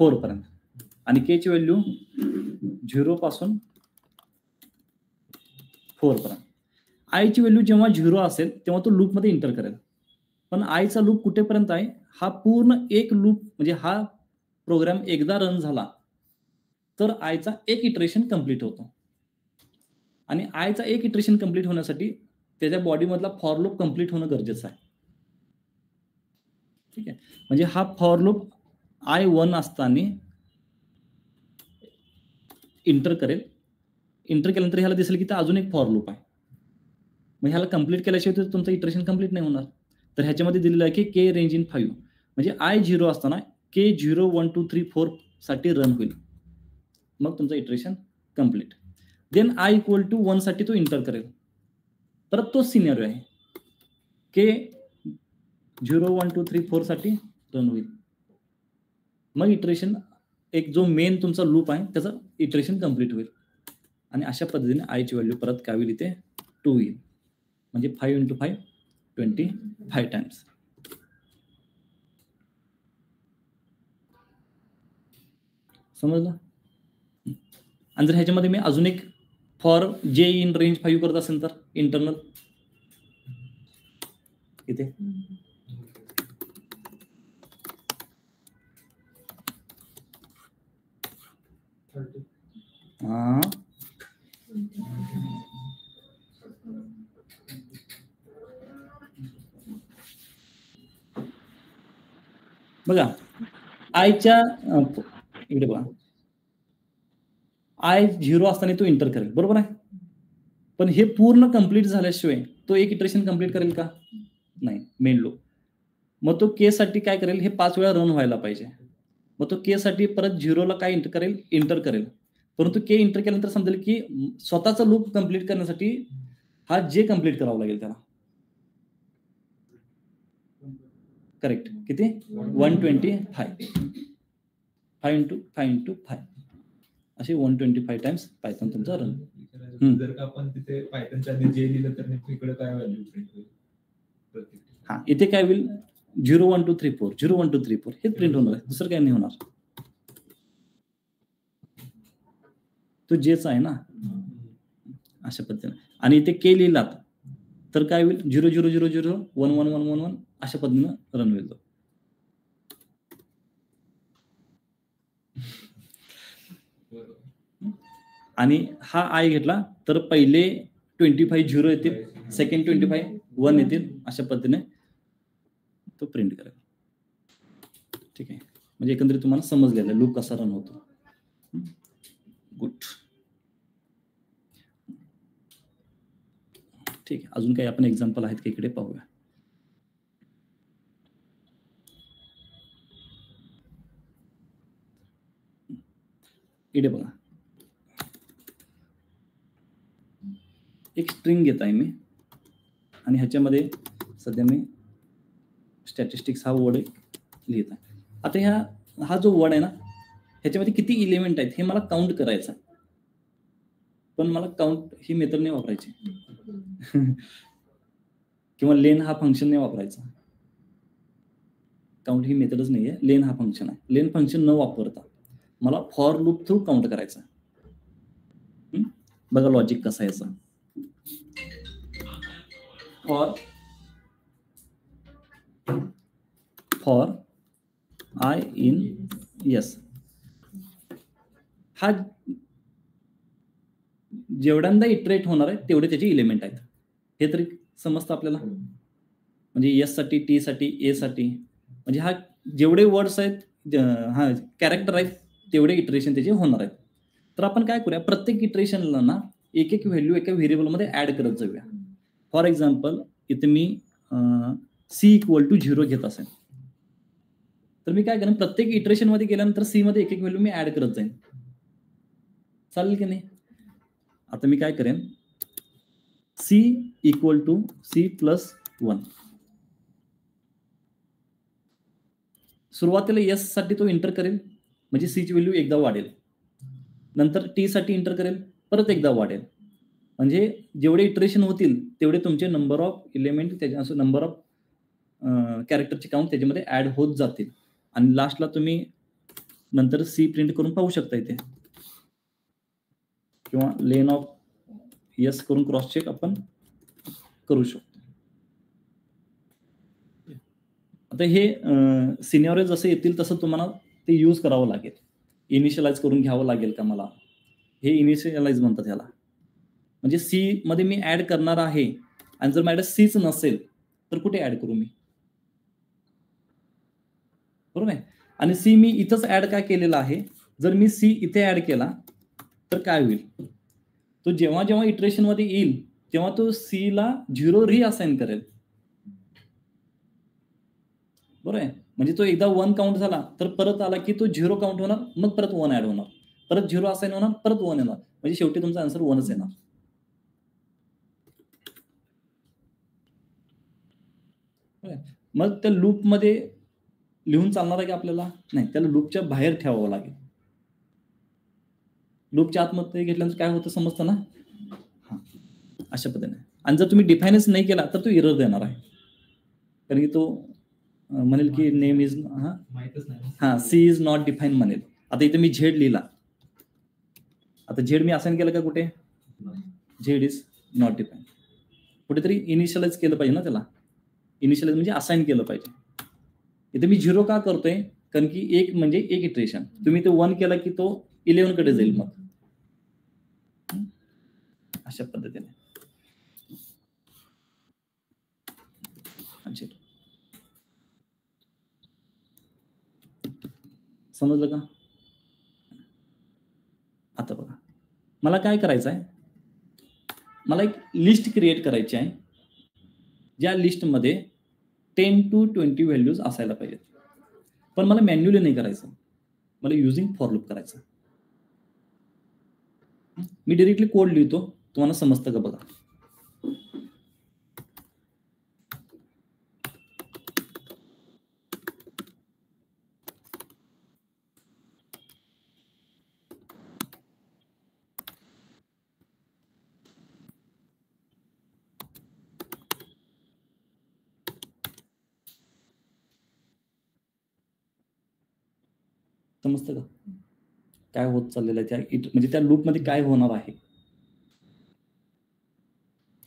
4 पर्यंत, आणि के ची व्हॅल्यू 0 पासून 4 पर्यंत. आयची व्हॅल्यू जेव्हा 0 असेल तेव्हा तो लूप मध्ये एंटर करेल. पण आयचा लूप कुठेपर्यंत आहे? हा पूर्ण एक लूप, म्हणजे हा प्रोग्राम एकदा रन झाला तर आयचा एक इटरेशन कंप्लीट होतो. आणि आयचा एक इटरेशन कंप्लीट होण्यासाठी त्याच्या बॉडीमधला फॉर लूप कंप्लीट होणं गरजेचं आहे. ठीक आहे, म्हणजे हा फॉर लूप I1 असताना इंटर करेल. इंटर केल्यानंतर ह्याला दिसेल की ते अजून एक फॉर लूप आहे. मग ह्याला कंप्लीट केल्याशिवाय तर तुमचं इटरेशन कंप्लीट नाही होणार. तर ह्याच्यामध्ये दिलेलं आहे की के रेंज इन 5, म्हणजे I0 असताना के 0 1 2 3 4 साठी रन होईल. मग तुमचं इटरेशन कंप्लीट. देन I = 1 साठी तो इंटर करेल. परत तोच सिनेरिओ आहे, के 0 1 2 3 4 साठी रन होईल. मग इटरेशन एक जो मेन तुमचा लूप आहे त्याचं इटरेशन कंप्लीट होईल. आणि अशा पद्धतीने आयची व्हॅल्यू परत काय होईल, इथे 2 येईल. म्हणजे 5 × 5 25 टाइम्स. समजलं? आणि जर ह्याच्यामध्ये मी अजून एक फॉर जे इन रेंज 5 करत असेल तर इंटरनल इथे बघा आयच्या इकडे बघा, I0 असताना तो इंटर करेल, बरोबर आहे. पण हे पूर्ण कंप्लीट झाल्याशिवाय तो एक इटरेशन कंप्लीट करेल का? नाही, मेन लूप. मग तो के साठी काय करेल, हे 5 वेळा रन व्हायला पाहिजे. मग तो के साठी परत 0ला काय इंटर करेल. परंतु के इंटर केल्यानंतर समजेल की स्वतःचा लूप कंप्लीट करण्यासाठी हा जे कंप्लीट करावं लागेल त्याला. करेक्ट, किती? 125 5 × 5 असे 125 टाइम्स पायथन तुमचा रन. जर का आपण तिथे पायथनच्या आधी जे लिहिलं तर इकडे काय व्हॅल्यू प्रिंट होईल? हा, इथे काय होईल, 0 1 2 3 4 0 1 2 3 4 हे प्रिंट होणार आहे, दुसरं काही नाही होणार. तो जेच आहे ना, अशा पद्धतीने. आणि इथे के लिहिलात तर काय होईल, 0 0 0 0 1 1 1 1 1 अशा पद्धतीनं रन होईल. आणि हा आय घेतला तर पहिले 25 0 येतील, सेकंड 25 1 येतील, अशा पद्धतीने तो प्रिंट करेल. ठीक आहे, म्हणजे एकंदरीत तुम्हाला समजलेलं आहे लूप कसा रन होतो. गुड. ठीक आहे, अजून काही आपण एक्झाम्पल आहेत का इकडे पाहूया. इकडे बघा, एक स्ट्रिंग घेत आहे मी आणि ह्याच्यामध्ये सध्या मी स्टॅटिस्टिक्स हा वर्ड लिहित आहे. आता हा जो वर्ड आहे ना, ह्याच्यामध्ये किती इलिमेंट आहेत हे मला काउंट करायचं आहे. पण मला काउंट ही मेथड नाही वापरायची किंवा लेन हा फंक्शन नाही वापरायचा. काउंट ही मेथडच नाही आहे, लेन हा फंक्शन आहे. लेन फंक्शन न वापरता मला फॉर लूप थ्रू काउंट करायचा. बघा लॉजिक कसं आहे याचं. फॉर I in yes, हा जेवढ्यांदा इटरेट होणार आहे तेवढे त्याचे इलिमेंट आहेत, हे तरी समजतं आपल्याला. म्हणजे एस साठी, टी साठी, ए साठी, म्हणजे हा जेवढे वर्ड्स आहेत, हा कॅरेक्टर आहेत तेवढे इटरेशन त्याचे होणार आहेत. तर आपण काय करूया, प्रत्येक इटरेशनला ना एक एक व्हॅल्यू एका व्हेरिएबलमध्ये ऍड करत जाऊया. फॉर एक्झाम्पल इथे मी C = 0 घेत असेल तर मी काय करेन, प्रत्येक इटरेशन मध्ये गेल्यानंतर C मध्ये एक एक व्हॅल्यू मी ऍड करत जाईन. चालेल की नाही? आता मी काय करेन, C = C + 1. सुरुवातीला S साठी तो इंटर करेल, म्हणजे C ची व्हॅल्यू एकदा वाढेल. नंतर T साठी इंटर करेल, परत एकदा वाढेल. म्हणजे जेवढे इटरेशन होतील तेवढे तुमचे number of element, number of कॅरेक्टरचे काउंट त्याच्यामध्ये ऍड होत जातील. आणि लास्टला तुम्ही नंतर C प्रिंट करून पाहू शकता इथे, किंवा लेन ऑफ S करून क्रॉस चेक आपण करू शकतो. आता हे सिनियर जसे येतील तसं तुम्हाला ते यूज करावं लागेल. इनिशियलाइज करून घ्यावं लागेल का मला, हे इनिशियलाइज म्हणतात ह्याला. म्हणजे सी मध्ये मी ऍड करणार आहे आणि जर माझ्याकडे सीच नसेल तर कुठे ऍड करू मी? बरोबर आहे. आणि सी मी इथंच ऍड का केलेला आहे? जर मी सी इथे ऍड केला तर काय होईल? तो जेव्हा जेव्हा इटरेशन मध्ये येईल तेव्हा तो सी ला 0 रिअसाइन करेल. बरोबर आहे. म्हणजे तो एकदा 1 काउंट झाला तर परत आला की तो 0 काउंट होणार, मग परत 1 ऍड होणार, परत 0 असाइन होणार, परत 1 येणार, म्हणजे शेवटी तुमचा आन्सर 1च येणार. मग त्या लूप मध्ये लिहून चालणार आहे की आपल्याला? नाही, त्याला लूपच्या बाहेर ठेवावं लागेल. लूपच्या आतमध्ये घेतल्यानंतर काय होतं समजतं ना? हा, अशा पद्धतीने. आणि जर तुम्ही डिफाईनच नाही केला तर तो एरर देणार आहे, कारण की तो म्हणेल की name is C is not define म्हणेल. आता इथे मी झेड लिहिला, आता झेड मी असाइन केलं का कुठे? Z is not define. कुठेतरी इनिशियलाइज केलं पाहिजे ना त्याला. इनिशियलाइज म्हणजे असाइन केलं पाहिजे. इथे मी 0 का करतोय? कारण की 1 म्हणजे 1 इटरेशन. तुम्ही ते 1 केला की तो 11 कडे जाईल. मग अशा पद्धतीने समजलं का? आता बघा, मला काय करायचं आहे? मला एक लिस्ट क्रिएट करायची आहे, ज्या लिस्टमध्ये 10 to 20 व्हॅल्यूज असायला पाहिजेत. पण मला मॅन्युअली नाही करायचं, मला युजिंग फॉर लूप करायचं. मी डायरेक्टली कोड लिहितो, तुम्हाला समजतं का बघा. समजतं का काय होत चाललेलं आहे? म्हणजे त्या लूपमध्ये काय होणार आहे?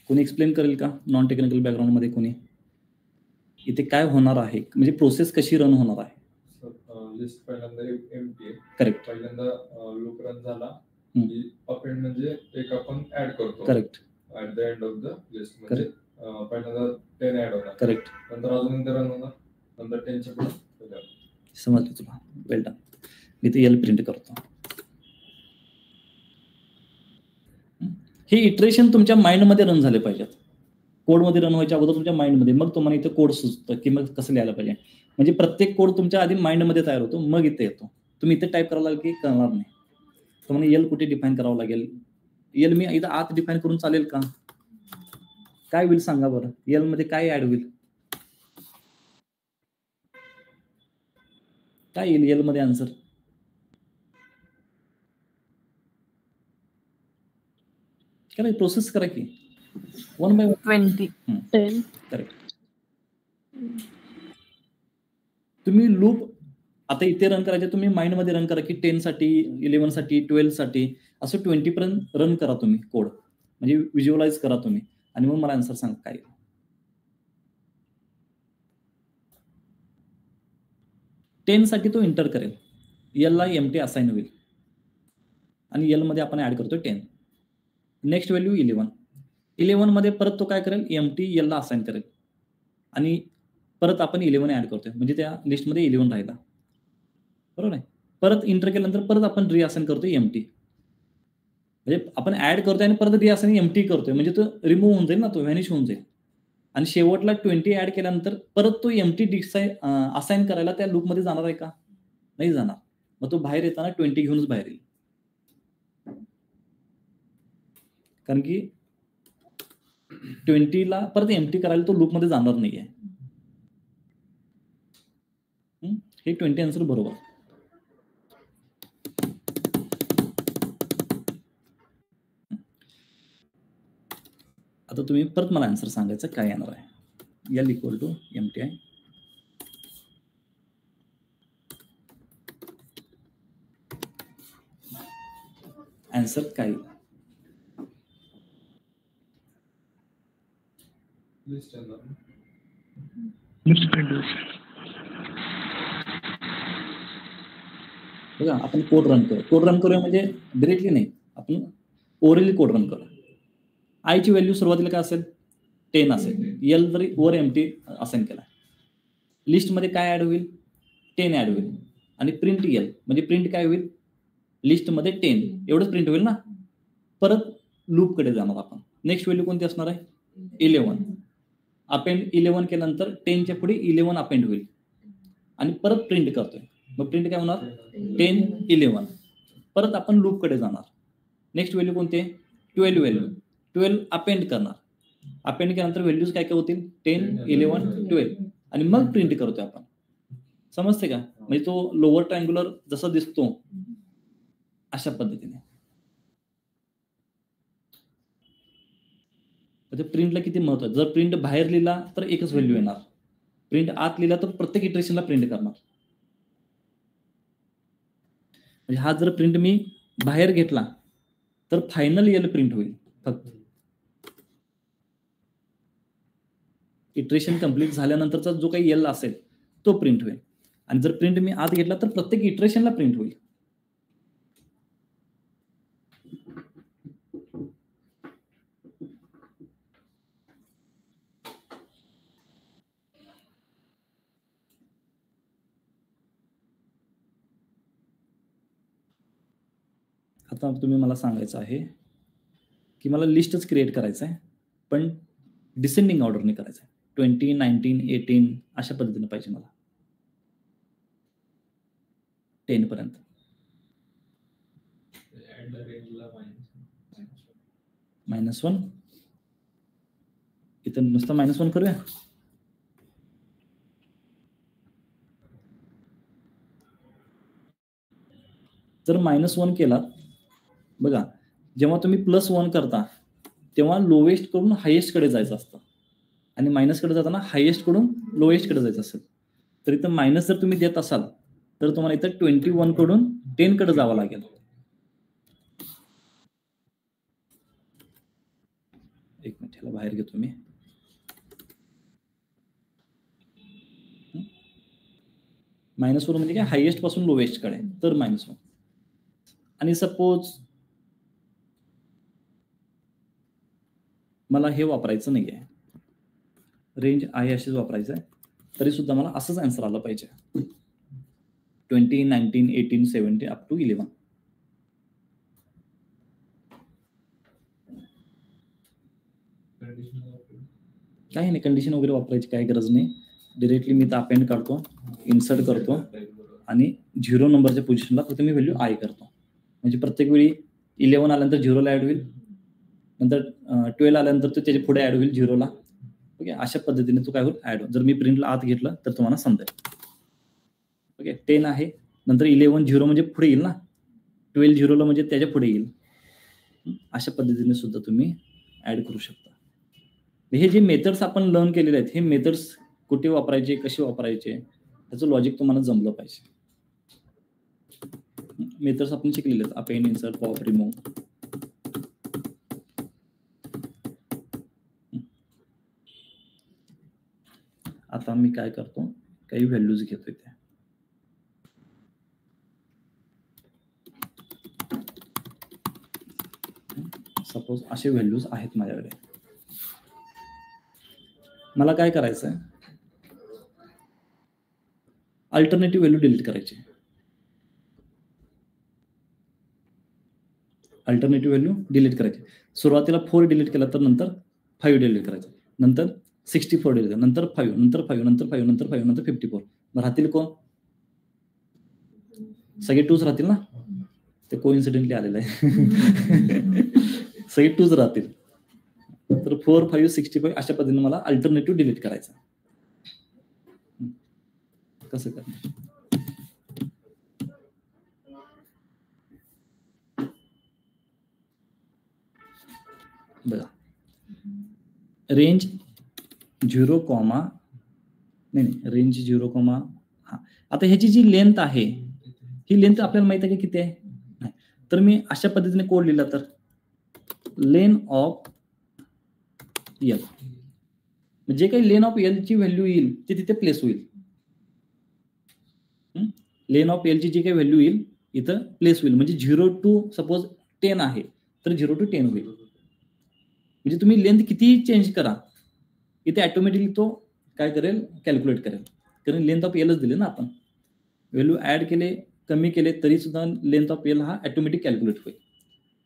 कोणी एक्सप्लेन करेल का? नॉन टेक्निकल बॅकग्राऊंड मध्ये कोणी? इथे काय होणार आहे, म्हणजे प्रोसेस कशी रन होणार आहे? लिस्ट पहिल्यांदा एम्प्टी आहे. करेक्ट. पहिल्यांदा लूप रन झाला की अपेंड म्हणजे एक आपण ऍड करतो. Correct. At the end of the list म्हणजे पहिल्यांदा 10 ऍड होणार. करेक्ट. नंतर अजून रन होणार, नंतर 10 च्या पुढे. समजलं तुला? वेल डन. मी ते एल प्रिंट करतो. हे इटरेशन तुमच्या माइंडमध्ये रन झाले पाहिजेत. कोडमध्ये रन व्हायच्या अगोदर तुमच्या माइंडमध्ये, मग तुम्हाला इथे कोड सुचतं की मग कसं लिहायला पाहिजे. म्हणजे प्रत्येक कोड तुमच्या आधी माइंडमध्ये तयार होतो, मग इथे येतो. तुम्ही इथे टाईप करायला लागेल की करणार नाही. तुम्हाला एल कुठे डिफाईन करावं लागेल? एल मी इथं आत डिफाईन करून चालेल का? काय होईल सांगा बरं? एल मध्ये काय ऍड होईल? काय येईल एल मध्ये आन्सर? काय प्रोसेस करा की 1 by 20 10. करेक्ट. तुम्ही लूप आता इथे रन करायचे, तुम्ही माइंड मध्ये रन करा की 10 साठी, 11 साठी, 12 साठी, असं 20 पर्यंत रन करा तुम्ही कोड, म्हणजे व्हिज्युअलाइज करा तुम्ही, आणि मग मला आन्सर सांगा काय. 10 साठी तो एंटर करेल, एल ला एम्प्टी असाइन होईल आणि एल मध्ये आपण ऍड करतोय 10. नेक्स्ट व्हॅल्यू 11 मध्ये परत तो काय करेल? एम्प्टी एल ला असाइन करेल आणि परत आपण 11 ऍड करतोय, म्हणजे त्या लिस्टमध्ये 11 राहिला. बरोबर आहे. परत एंटर केल्यानंतर परत आपण रिअसाइन करतोय एम्प्टी, म्हणजे आपण ऍड करतोय आणि परत रिअसाइन एम्प्टी करतोय, म्हणजे तो रिमूव्ह होऊन जाईल ना, तो व्हॅनिश होऊन जाईल. आणि शेवटला 20 ऍड केल्यानंतर परत तो एम्प्टी असाइन करायला त्या लूपमध्ये जाणार आहे का? नाही जाणार. मग तो बाहेर येताना 20 घेऊनच बाहेर येईल, कारण की 20 ला परत एम्प्टी करायला तो लूपमध्ये जाणार नाहीये. हे 20 आन्सर बरोबर. आता तुम्ही परत मला आन्सर सांगायचं काय येणार आहे. एल इक्वल टू एम्प्टी आहे. आन्सर काय? बघा, आपण कोड रन करूया म्हणजे डिरेक्टली नाही, आपण ओरली कोड रन करूया. आयची व्हॅल्यू सुरुवातीला काय असेल 10 असेल, एल जरी वर एम्प्टी असाइन केला, लिस्टमध्ये काय ऍड होईल 10 ऍड होईल आणि प्रिंट एल म्हणजे प्रिंट काय होईल लिस्टमध्ये 10 एवढंच प्रिंट होईल ना. परत लूपकडे जाणार आपण. नेक्स्ट व्हॅल्यू कोणती असणार आहे 11. अपेंड 11 केल्यानंतर 10च्या पुढे 11 अपेंड होईल आणि परत प्रिंट करतोय. मग प्रिंट काय होणार 10 11. परत आपण लूपकडे जाणार. नेक्स्ट व्हॅल्यू कोणती आहे 12 व्हॅल्यू 12 अपेंड करणार. अपेंड केल्यानंतर व्हॅल्यूज काय काय होतील 10 11 12 आणि मग प्रिंट करतोय आपण. समजते का. म्हणजे तो लोअर ट्रायंग्युलर जसा दिसतो अशा पद्धतीने. म्हणजे प्रिंटला किती महत्व आहे. जर प्रिंट बाहेर लिहिला तर एकच व्हॅल्यू येणार, प्रिंट आत लिहिला तर प्रत्येक इटरेशनला प्रिंट करणार. म्हणजे हा जर प्रिंट मी बाहेर घेतला तर फायनल एल प्रिंट होईल फक्त. इटरेशन कंप्लीट झाल्यानंतरचा जो काही एल असेल तो प्रिंट होईल. आणि जर प्रिंट मी आत घेतला तर प्रत्येक इटरेशनला प्रिंट होईल. आता तुम्ही मला सांगायचं आहे की मला लिस्टच क्रिएट करायचं आहे, पण डिसेंडिंग ऑर्डरने करायचं आहे. 20 19 18 अशा पद्धतीने पाहिजे मला 10 पर्यंत. -1 इथं नुसतं -1 करूया. जर -1 केला बघा, जेव्हा तुम्ही +1 करता तेव्हा लोएस्ट कडून हायेस्ट कडे जायचं असतं आणि मायनस कडे जाताना हायेस्ट कडून लोएस्ट कडे जायचं असेल. तर इथं मायनस जर तुम्ही देत असाल तर तुम्हाला इथं 21 कडून 10 कडे जावं लागेल. एक मिनिट ह्याला बाहेर घेतो मी. -1 म्हणजे काय हायेस्ट पासून लोएस्ट कडे तर -1. आणि सपोज मला हे वापरायचं नाही आहे, रेंज आहे अशीच वापरायचं आहे, तरी सुद्धा मला असंच आन्सर आलं पाहिजे 20 19 18 17 अप टू 11. काही नाही, कंडिशन वगैरे वापरायची काही गरज नाही. डिरेक्टली मी तर अपेंड काढतो, इन्सर्ट करतो आणि 0 नंबरच्या पोझिशनला फक्त मी व्हॅल्यू आय करतो. म्हणजे प्रत्येक वेळी 11 आल्यानंतर 0ला ऍड होईल, नंतर 12 आल्यानंतर तो त्याच्या पुढे ऍड होईल 0ला. ओके, अशा पद्धतीने तो काय होईल ऍड. जर मी प्रिंटला आत घेतलं तर तुम्हाला समजेल. ओके, 10 आहे, नंतर 11 0 म्हणजे पुढे येईल ना, 12 0ला म्हणजे त्याच्या पुढे येईल. अशा पद्धतीने सुद्धा तुम्ही ऍड करू शकता. हे जे मेथड्स आपण लर्न केलेले आहेत, हे मेथड्स कुठे वापरायचे, कसे वापरायचे, त्याचं लॉजिक तुम्हाला जमलं पाहिजे. मेथड्स आपण शिकलेले आहेत, अपेंड, इन्सर्ट, पॉप, रिमूव्ह. आता मी काय करतो, काही व्हॅल्यूज घेतो इथे. सपोज असे व्हॅल्यूज आहेत माझ्याकडे. मला काय करायचं आहे, अल्टरनेटिव्ह व्हॅल्यू डिलीट करायची. अल्टरनेटिव्ह व्हॅल्यू डिलीट करायची. सुरुवातीला 4 डिलीट केला तर नंतर 5 डिलीट करायचं, नंतर 64 डिलीट, नंतर 5, नंतर 5, नंतर 5, नंतर 5, नंतर 54. मग राहतील कोण, सगळे 2च राहतील ना. ते कोइन्सिडेंटली आलेलं आहे. सगळे 2च राहतील. तर 4 5 65 अशा पद्धतीने मला अल्टरनेटिव्ह डिलीट करायचं. कसं करणार, बघा, रेंज 0, नाही रेंज 0, हा. आता ह्याची जी लेंथ आहे, ही लेंथ आपल्याला माहिती आहे की किती आहे. नाही, तर मी अशा पद्धतीने कोड लिहिला तर लेन ऑफ एल, जे काही लेन ऑफ एल ची व्हॅल्यू येईल ते तिथे प्लेस होईल. लेन ऑफ एल ची जी काही व्हॅल्यू येईल इथं प्लेस होईल. म्हणजे 0 to सपोज 10 आहे तर 0 to 10 होईल. म्हणजे तुम्ही लेंथ किती चेंज करा, इथे ऑटोमॅटिकली तो काय करेल, कॅल्क्युलेट करेल. कारण लेंथ ऑफ एलच दिले ना आपण, व्हॅल्यू ऍड केले कमी केले तरी सुद्धा लेंथ ऑफ एल हा ऑटोमॅटिक कॅल्क्युलेट होईल.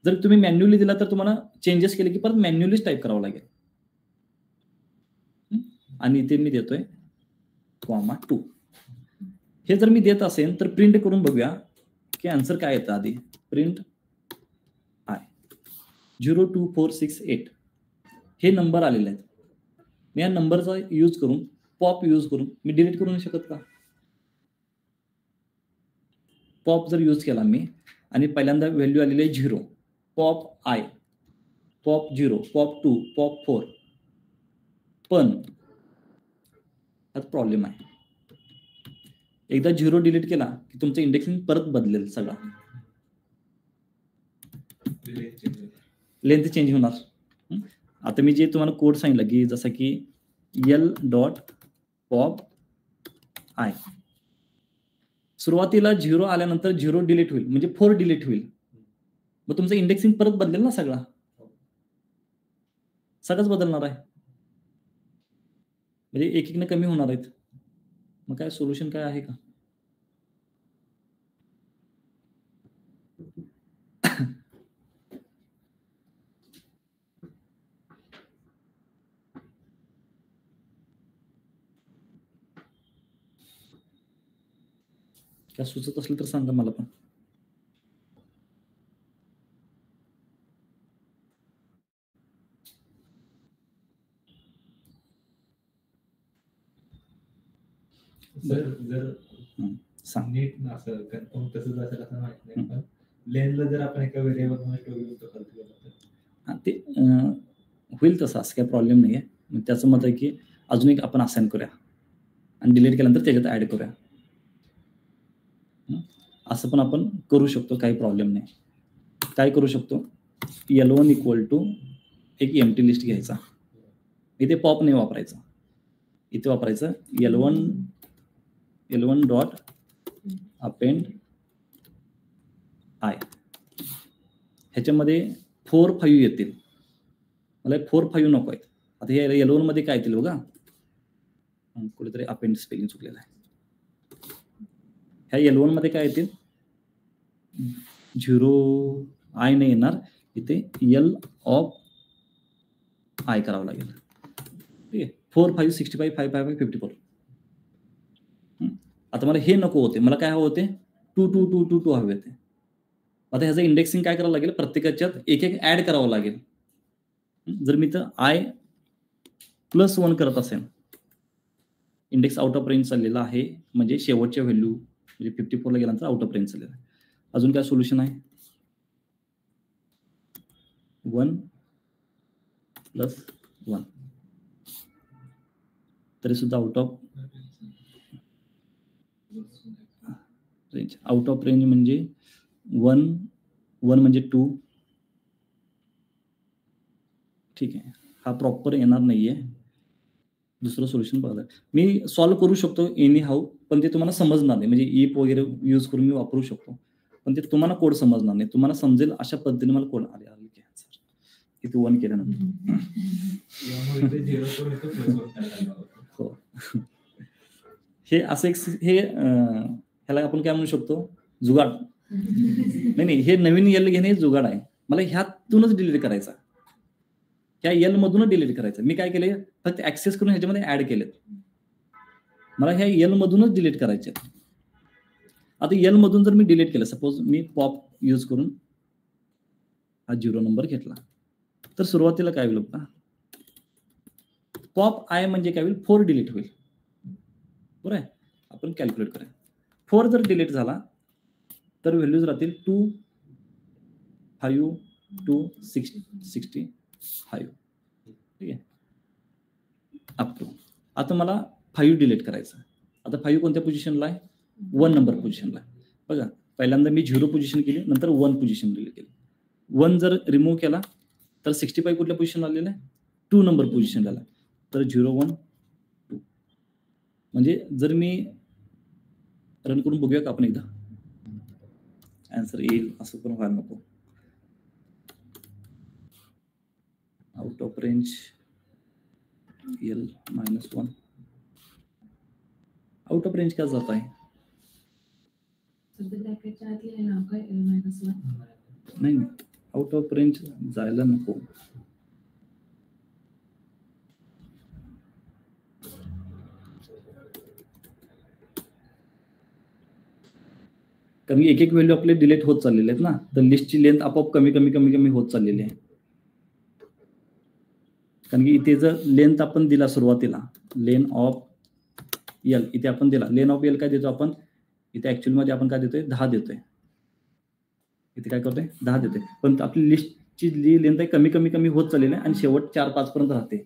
जर तुम्ही मॅन्युअली दिला तर तुम्हाला चेंजेस केले की परत मॅन्युअलीच टाईप करावं लागेल. आणि इथे मी देतोय (2). हे जर मी देत असेल तर प्रिंट करून बघूया की आन्सर काय येतं. आधी प्रिंट आय 02468 हे नंबर आलेले आहेत. मी या नंबरचा यूज करून पॉप यूज करून मी डिलीट करू नाही शकत का? पॉप जर यूज केला मी आणि पहिल्यांदा व्हॅल्यू आलेली आहे 0, pop I, pop 0, pop 2, pop 4, पण हा प्रॉब्लेम आहे. एकदा 0 डिलीट केला की तुमचं इंडेक्सिंग परत बदलेल, सगळा लेंथ चेंज होणार. आता मी जे तुम्हाला कोड सांगितलं की जसं की l.pop आय, सुरुवातीला 0 आल्यानंतर 0 डिलीट होईल म्हणजे 4 डिलीट होईल. मग तुमचं इंडेक्सिंग परत बदलेल ना, सगळंच बदलणार आहे. म्हणजे एक एकने कमी होणार आहेत. मग काय सोल्युशन काय आहे का? काय सुचत असलं तर सांगा मला पण. जर नीट असं कन्फर्म तसंच असेल असं माहित नाही, पण लेनला जर आपण एका व्हेरिएबल ते होईल तसं, असं काही प्रॉब्लेम नाही आहे. मग त्याचं मत आहे की अजून एक आपण असाइन करूया आणि डिलीट केल्यानंतर त्याच्यात ऍड करूया. असं पण आपण करू शकतो, काही प्रॉब्लेम नाही. काय करू शकतो, L1 इक्वल टू एक एम्प्टी लिस्ट घ्यायचा. इथे पॉप नाही वापरायचा, इथे वापरायचं L1 डॉट अपेंड आय. ह्याच्यामध्ये 4, 5 येतील. मला 4, 5 नको आहेत. आता हे L1 मध्ये काय येतील बघा, कुठेतरी अपेंड स्पेलिंग चुकलेलं आहे. ह्या L1 मध्ये काय येतील, 0 आय नाही येणार, इथे L ऑफ आय करावं लागेल. ठीक आहे, 4, 5, 65, 5, 5, 5, 54. आता मला हे नको होते, मला काय हवं होते, 2, 2, 2, 2, 2 हवे होते. आता ह्याचं इंडेक्सिंग काय करावं लागेल, प्रत्येकाच्यात एक एक ऍड करावं लागेल. जर मी तर I+1 करत असेल, इंडेक्स आउट ऑफ रेंज चाललेला आहे, म्हणजे शेवटच्या व्हॅल्यू म्हणजे 54 ला गेल्यानंतर आउट ऑफ रेंज चाललेला आहे. अजून काय सोल्युशन आहे, 1+1 तरी सुद्धा out of range. Out of range म्हणजे 1 म्हणजे 2. ठीक आहे, हा प्रॉपर येणार नाहीये. दुसरं सोल्युशन बघा, मी सॉल्व्ह करू शकतो एनी हाऊ, पण ते तुम्हाला समजणार नाही. म्हणजे इफ वगैरे यूज करून मी वापरू शकतो, पण ते तुम्हाला कोड समजणार नाही. तुम्हाला समजेल अशा पद्धतीने मला कोड आले इथे 1 केल्यानंतर. हो, हे असं एक ह्याला आपण काय म्हणू शकतो, जुगाड. नाही, हे नवीन L घेणे जुगाड आहे. मला ह्यातूनच डिलीट करायचा, ह्या L मधूनच डिलीट करायचं. मी काय केले, फक्त ऍक्सेस करून ह्याच्यामध्ये ऍड केलेत. मला ह्या L मधूनच डिलीट करायचे. आता L मधून जर मी डिलीट केलं, सपोज मी पॉप यूज करून हा 0 नंबर घेतला, तर सुरुवातीला काय होईल बघा, पॉप आय म्हणजे काय होईल, 4 डिलीट होईल. बरोबर आहे, आपण कॅल्क्युलेट करूया. 4 जर डिलीट झाला तर व्हॅल्यूज राहतील 2, 5, 2, 65. ठीक आहे, अप टू. आता मला 5 डिलीट करायचं. आता 5 कोणत्या पोझिशनला आहे, 1 नंबर पोझिशनला आहे. बघा, पहिल्यांदा मी 0 पोझिशन केली, नंतर 1 पोझिशन डिलीट केली. 1 जर रिमूव्ह केला तर 65 कुठल्या पोझिशनला आलेलं आहे, 2 नंबर पोझिशनला आला. तर 0, 1, 2. म्हणजे जर मी रन करून बघूया का आपण एकदा, आन्सर येईल असं पण व्हायला नको. Out of range L -1 out of range क्या जात आहे? नाही, आउट ऑफ रेंज जायला नको. कारण एक एक व्हॅल्यू आपले डिलीट होत चाललेले आहेत ना, तर लिस्टची लेंथ आपोआप कमी कमी कमी कमी होत चाललेली आहे. कारण की इथे जर लेंथ आपण दिला सुरुवातीला लेन ऑफ L, इथे आपण दिला लेन ऑफ L काय देतो आपण, इथे ऍक्च्युअल मध्ये आपण काय देतोय 10 देतोय. इथे काय करतोय 10 देतोय, पण आपली लिस्टची लेंथ आहे कमी कमी कमी होत चाललेली आहे आणि शेवट 4-5 पर्यंत राहते.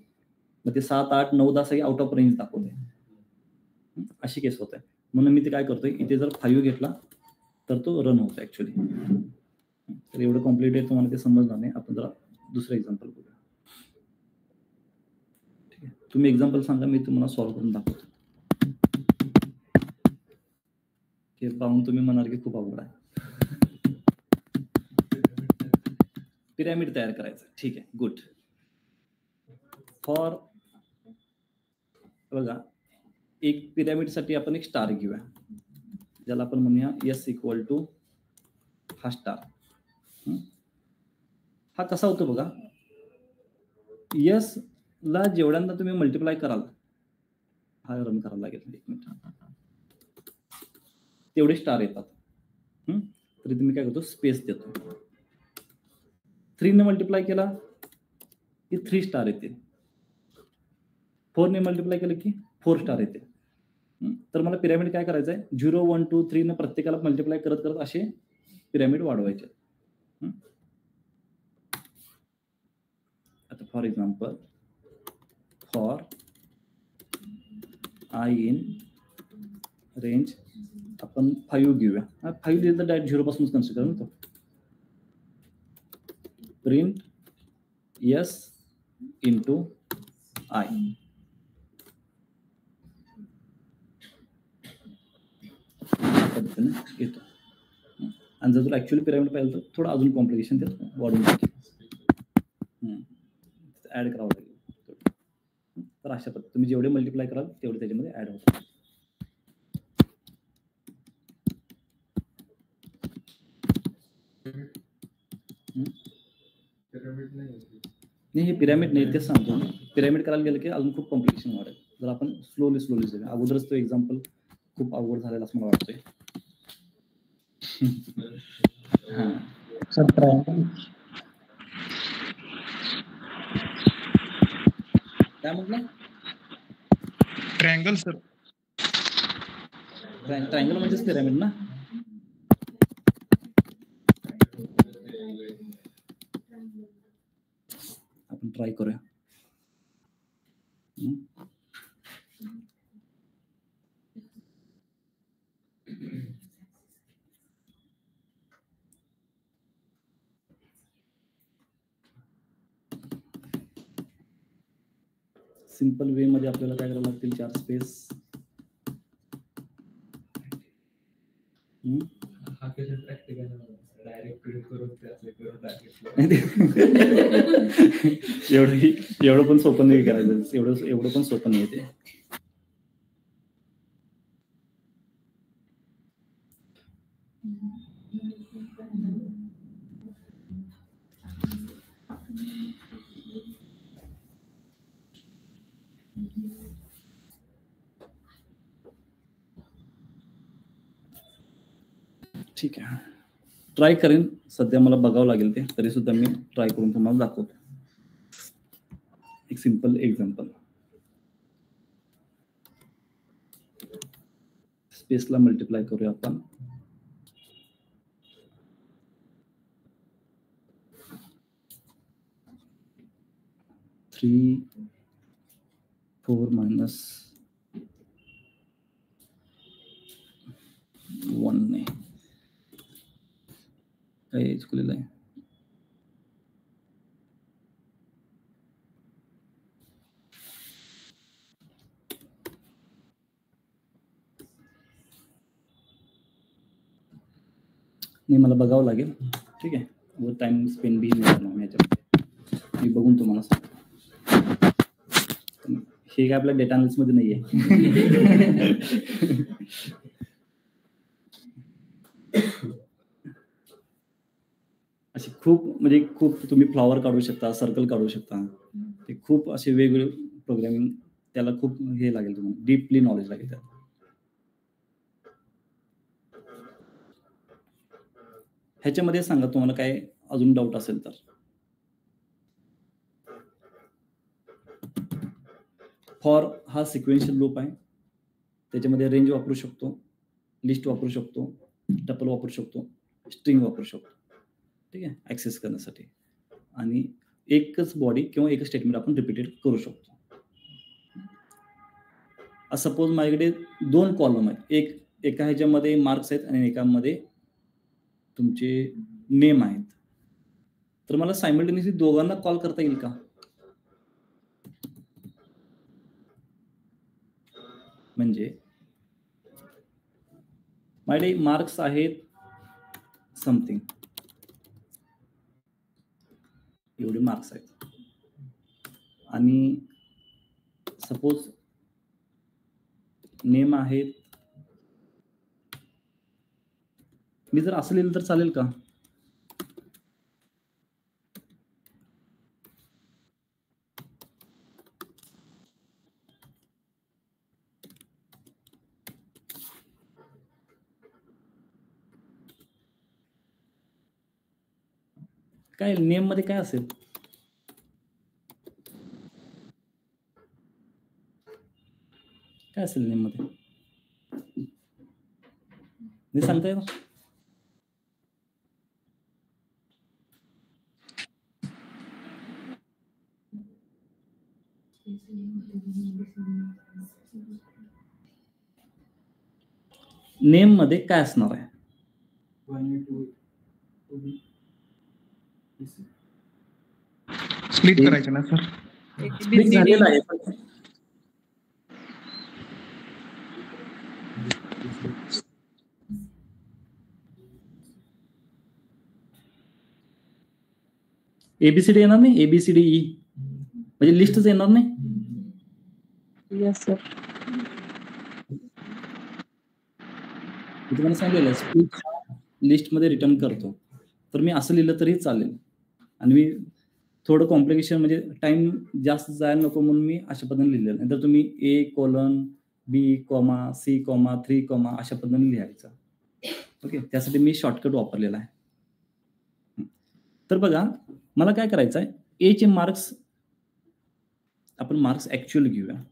मग ते 7, 8, 9, 10 सगळे आउट ऑफ रेंज दाखवते. अशी केस होत आहे. म्हणून मी ते काय करतोय, इथे जर 5 घेतला तर तो रन होतो ऍक्च्युअली. तर एवढं कॉम्प्लिकेटेड तुम्हाला ते समजणार नाही. आपण जरा दुसरं एक्झाम्पल बघूया. ठीक आहे, तुम्ही एक्झाम्पल सांगा, मी तुम्हाला सॉल्व्ह करून दाखवतो. हे पाहून तुम्ही म्हणाल की खूप अवघड आहे. पिरॅमिड तयार करायचं. ठीक आहे, गुड. फॉर बघा, एक पिरॅमिड साठी आपण एक स्टार घेऊया, ज्याला आपण म्हणूया S इक्वल टू हा स्टार. हा कसा होतो बघा, S ला जेवढ्यांदा तुम्ही मल्टिप्लाय कराल, हा रन करायला लागेल 1 मिनिट, तेवढे स्टार येतात. तरी तुम्ही काय करतो, स्पेस देतो. 3 ने मल्टिप्लाय केला की 3 स्टार येते. 4 ने मल्टिप्लाय केलं की 4 स्टार येते. तर मला पिरॅमिड काय करायचं आहे, 0, 1, 2, 3 ने प्रत्येकाला मल्टिप्लाय करत करत असे पिरॅमिड वाढवायचे. आता for example, for I in range आपण 5 घेऊया. 5 दिलं तर डायरेक्ट 0 पासूनच कन्सिडर करतो. Print S into I. पद्धतीने येतो. आणि जर तुला ऍक्च्युअली पिरॅमिड पाहिजे तर थोडं अजून कॉम्प्लिकेशन त्यात वाढून ऍड करावं लागेल. तर अशा पद्धतीने तुम्ही जेवढे मल्टिप्लाय कराल तेवढे त्याच्यामध्ये ऍड होतात. नाही, हे पिरॅमिड नाही, तेच सांगतो. पिरॅमिड करायला गेलं की अजून खूप कॉम्प्लिकेशन वाढेल. जर आपण स्लोली जाऊया. अगोदरच तो एक्झाम्पल खूप अवघड झालेला असं मला वाटतंय. काय म्हटलं? Triangle sir. ट्रायंगल म्हणजेच पिरॅमिड ना. आपण ट्राय करूया. सिंपल वे मध्ये आपल्याला काय करावं लागतील, 4 स्पेस. एवढं पण सोपं नाही करायचं. एवढं पण सोपं नाही ते. ठीक आहे, ट्राय करेन. सध्या मला बघावं लागेल ते, तरी सुद्धा मी ट्राय करून तुम्हाला दाखवतो. एक सिंपल एक्झाम्पल. स्पेसला मल्टिप्लाय करूया आपण. थ्री 4 मायनस 1 ने काय चुकलेलं आहे. नाही, मला बघावं लागेल. ठीक आहे, व टाइम स्पेंड बी नाही करणार मी याच्यामध्ये. मी बघून तुम्हाला सांगतो. हे काय आपल्या डेटा अनालिसिस मध्ये नाहीये. असे खूप तुम्ही फ्लॉवर काढू शकता, सर्कल काढू शकता. ते खूप असे वेगवेगळे प्रोग्रामिंग, त्याला खूप हे लागेल, तुम्हाला डीपली नॉलेज लागेल त्याला. ह्याच्यामध्ये सांगा तुम्हाला काय अजून डाऊट असेल तर. फॉर हा सिक्वेन्शियल लूप आहे. त्याच्यामध्ये रेंज वापरू शकतो, लिस्ट वापरू शकतो, टपल वापरू शकतो, स्ट्रिंग वापरू शकतो. ठीक आहे, ऍक्सेस करण्यासाठी. आणि एकच बॉडी किंवा एकच स्टेटमेंट आपण रिपीटेड करू शकतो. सपोज माझ्याकडे 2 कॉलम आहेत. एका ह्याच्यामध्ये मार्क्स आहेत आणि एकामध्ये तुमचे नेम आहेत. तर मला सायमल्टेनियसली दोघांना कॉल करता येईल का? म्हणजे माझे मार्क्स आहेत समथिंग, एवढे मार्क्स आहेत. आणि सपोज नेम आहेत, मी जर असं लिहिलं तर चालेल का? काय नेम मध्ये काय असेल? काय असेल नेम मध्ये? मी सांगताय ना. नेम मध्ये काय असणार आहे? स्प्लिट करायचं ना सर? स्प्लिट झालेलं आहे. एबीसीडी येणार नाही, एबीसीडी ई म्हणजे लिस्टच येणार नाही. Yes sir. मी तुम्हाला सांगितलेलं स्प्लिट लिस्ट मध्ये रिटर्न करतो. तर मी असं लिहिलं तरी चालेल. आणि मी थोडं कॉम्प्लिकेशन म्हणजे टाइम जास्त जायला नको म्हणून मी अशा पद्धतीने लिहिलेलं. नंतर तुम्ही A:B, C, 3, अशा पद्धतीने लिहायचं. ओके, त्यासाठी मी शॉर्टकट वापरलेला आहे. तर बघा, मला काय करायचं आहे, ए चे मार्क्स आपण मार्क्स ऍक्च्युअल घेऊया.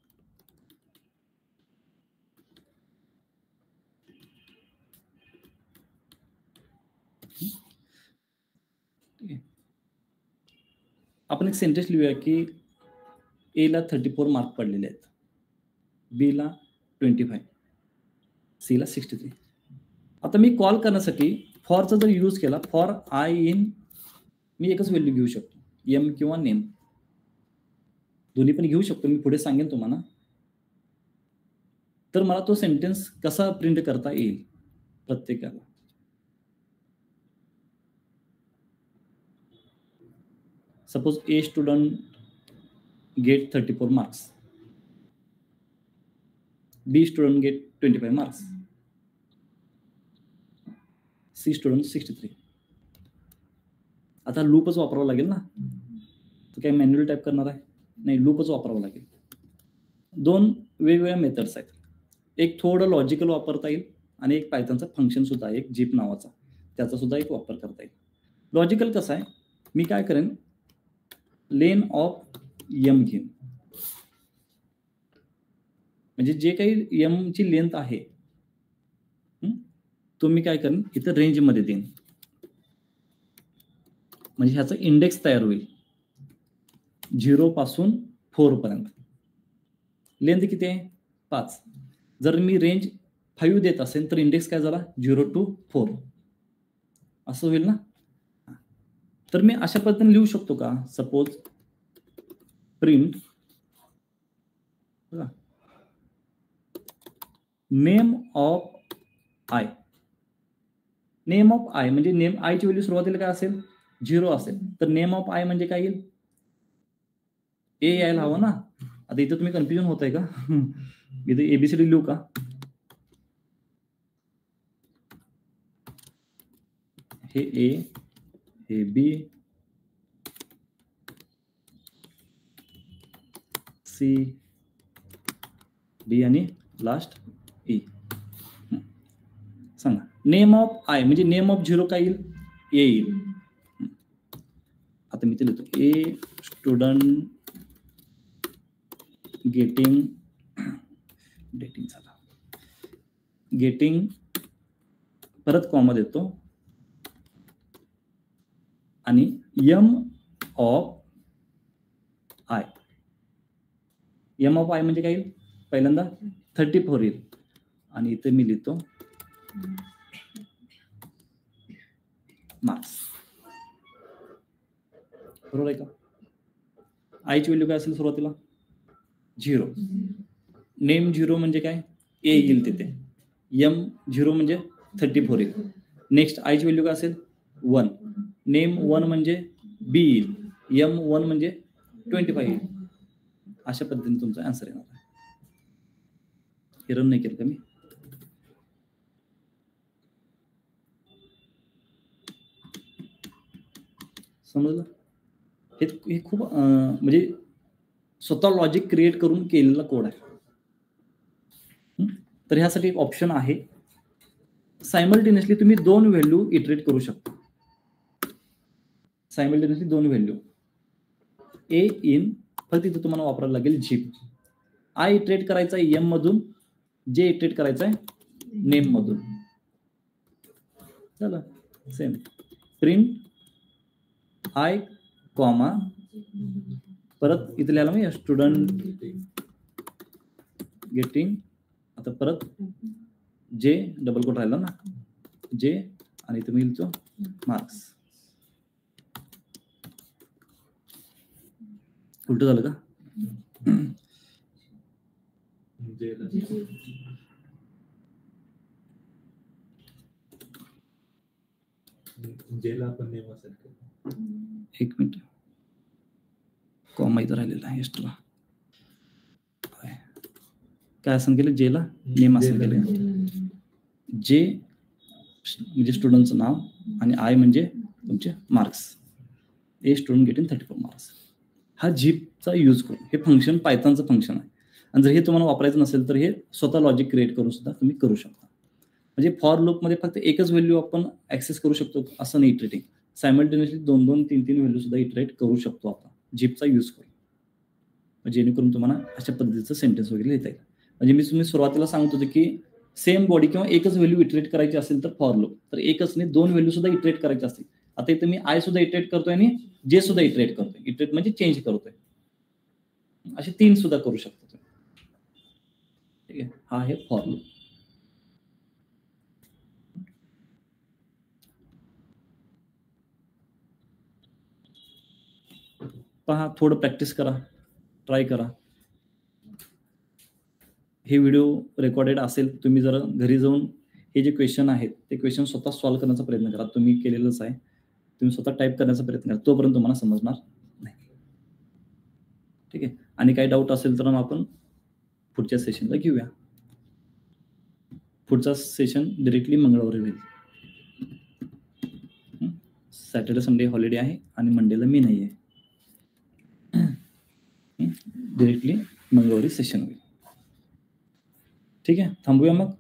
आपण एक सेंटेन्स लिहूया की ए ला 34 मार्क पडलेले आहेत, बी ला 25, सी ला 63. आता मी कॉल करण्यासाठी फॉरचा जर यूज केला, फॉर आय इन, मी एकच व्हॅल्यू घेऊ शकतो, एम किंवा नेम, दोन्ही पण घेऊ शकतो. मी पुढे सांगेन तुम्हाला. तर मला तो सेंटेन्स कसा प्रिंट करता येईल प्रत्येकाला. Suppose A student get 34 marks, B student get 25 marks, C student 63. आता लूपच वापरावं लागेल ना. तर काय मॅन्युअल टाईप करणार आहे? नाही, लूपच वापरावं लागेल. 2 वेगवेगळ्या मेथड्स आहेत. एक थोडं लॉजिकल वापरता येईल आणि एक पायथनचा फंक्शन सुद्धा आहे, एक जीप नावाचा, त्याचा सुद्धा एक वापर करता येईल. लॉजिकल कसं आहे, मी काय करेन, लेन ऑफ एम घेईन. म्हणजे जे काही एम ची लेंथ आहे तो मी काय करेन, इथं रेंज मध्ये देईन. म्हणजे ह्याचा इंडेक्स तयार होईल 0 पासून 4 पर्यंत. लेंथ किती आहे? 5. जर मी रेंज 5 देत असेल तर इंडेक्स काय झाला? 0 to 4 असं होईल ना. तर मी अशा पद्धतीने लिहू शकतो का? Suppose print name of I. Name of I म्हणजे नेम आय ची व्हॅल्यू सुरुवातीला काय असेल? 0 असेल. तर नेम ऑफ आय म्हणजे काय येईल? ए यायला हवं ना. आता इथं तुम्ही कन्फ्युजन होत आहे का? इथे एबीसीडी लिहू का? हे ए, हे बी, सी, डी आणि लास्ट ई. सांगा नेम ऑफ आय म्हणजे नेम ऑफ 0 काय येईल? ए येईल. आता मी ते लिहितो ए स्टुडंट गेटिंग झाला, गेटिंग परत कॉमा देतो आणि M of I. M of I म्हणजे काय येईल? पहिल्यांदा 34 येईल आणि इथे मी लिहितो मार्क्स. बरोबर आहे का? आयची व्हॅल्यू काय असेल सुरुवातीला? 0. नेम 0 म्हणजे काय? ए येईल तिथे. एम 0 म्हणजे 34 येईल. नेक्स्ट आयची व्हॅल्यू काय असेल? 1. नेम 1 म्हणजे बी येईल. एम 1 म्हणजे 25 येईल. अशा पद्धतीने तुमचा आन्सर येणार आहे. हे रन नाही केलं का मी? समजलं? हे खूप म्हणजे स्वतः लॉजिक क्रिएट करून केलेला कोड आहे. तर ह्यासाठी एक ऑप्शन आहे, सायमल्टेनियसली तुम्ही 2 व्हॅल्यू इटरेट करू शकता. सायमल्टेनियसली 2 व्हॅल्यू ए इन, फक्त इथे तुम्हाला वापरायला लागेल झिप. आय इटरेट करायचा आहे एम मधून, जे इटरेट करायचा आहे नेम मधून. चला सेम प्रिंट आय कॉमा परत इथे लिहायला मी स्टुडंट गेटिंग, आता परत जे डबल कोट राहिला ना, जे आणि इथे मी लिहितो मार्क्स. उलट झालं का? जेला पण नेम असेल. एक मिनिट, कॉमा इथं राहिलेला आहे एक्स्ट्रा. काय असं केलं? जेला नेम असं केलं. जे म्हणजे स्टुडंटचं नाव आणि आय म्हणजे तुमचे मार्क्स. ए स्टुडंट गेटिंग 34 मार्क्स. हा झिपचा यूज करून, हे फंक्शन पायथॉनचं फंक्शन आहे. आणि जर हे तुम्हाला वापरायचं नसेल तर हे स्वतः लॉजिक क्रिएट करून सुद्धा तुम्ही करू शकता. म्हणजे फॉर लूपमध्ये फक्त एकच व्हॅल्यू आपण ऍक्सेस करू शकतो असं नाही. इटरेटिंग सायमल्टेनियसली 2-2, 3-3 व्हॅल्यू सुद्धा इटरेट करू शकतो आपण झिपचा यूज करून. जेणेकरून तुम्हाला अशा पद्धतीचं सेंटेन्स वगैरे लिहिता येईल. म्हणजे मी तुम्ही सुरुवातीला सांगत होते की सेम बॉडी किंवा एकच व्हॅल्यू इटरेट करायची असेल तर फॉर लूप, तर एकच नाही 2 व्हॅल्यू सुद्धा इटरेट करायचे असतील. आता इथे मी आय सुद्धा इटरेट करतोय आणि जे सुद्धा इटरेट करतोय. इटरेट म्हणजे चेंज करतोय. असे 3 सुद्धा करू शकतो तुम्ही. ठीक आहे, हा आहे फॉर लूप. पहा, थोडं प्रॅक्टिस करा, ट्राय करा. हे व्हिडिओ रेकॉर्डेड असेल, तुम्ही जरा घरी जाऊन हे जे क्वेश्चन आहेत ते क्वेश्चन स्वतः सॉल्व्ह करण्याचा प्रयत्न करा. तुम्ही केलेलंच आहे, तुम्ही स्वतः टाईप करण्याचा प्रयत्न करा, तोपर्यंत तुम्हाला समजणार नाही. ठीक आहे, आणि काही डाऊट असेल तर आपण पुढच्या सेशनला घेऊया. पुढचा सेशन डायरेक्टली मंगळवारी होईल. सॅटर्डे संडे हॉलिडे आहे आणि मंडेला मी नाही आहे. डायरेक्टली मंगळवारी सेशन होईल. ठीक आहे, थांबूया मग.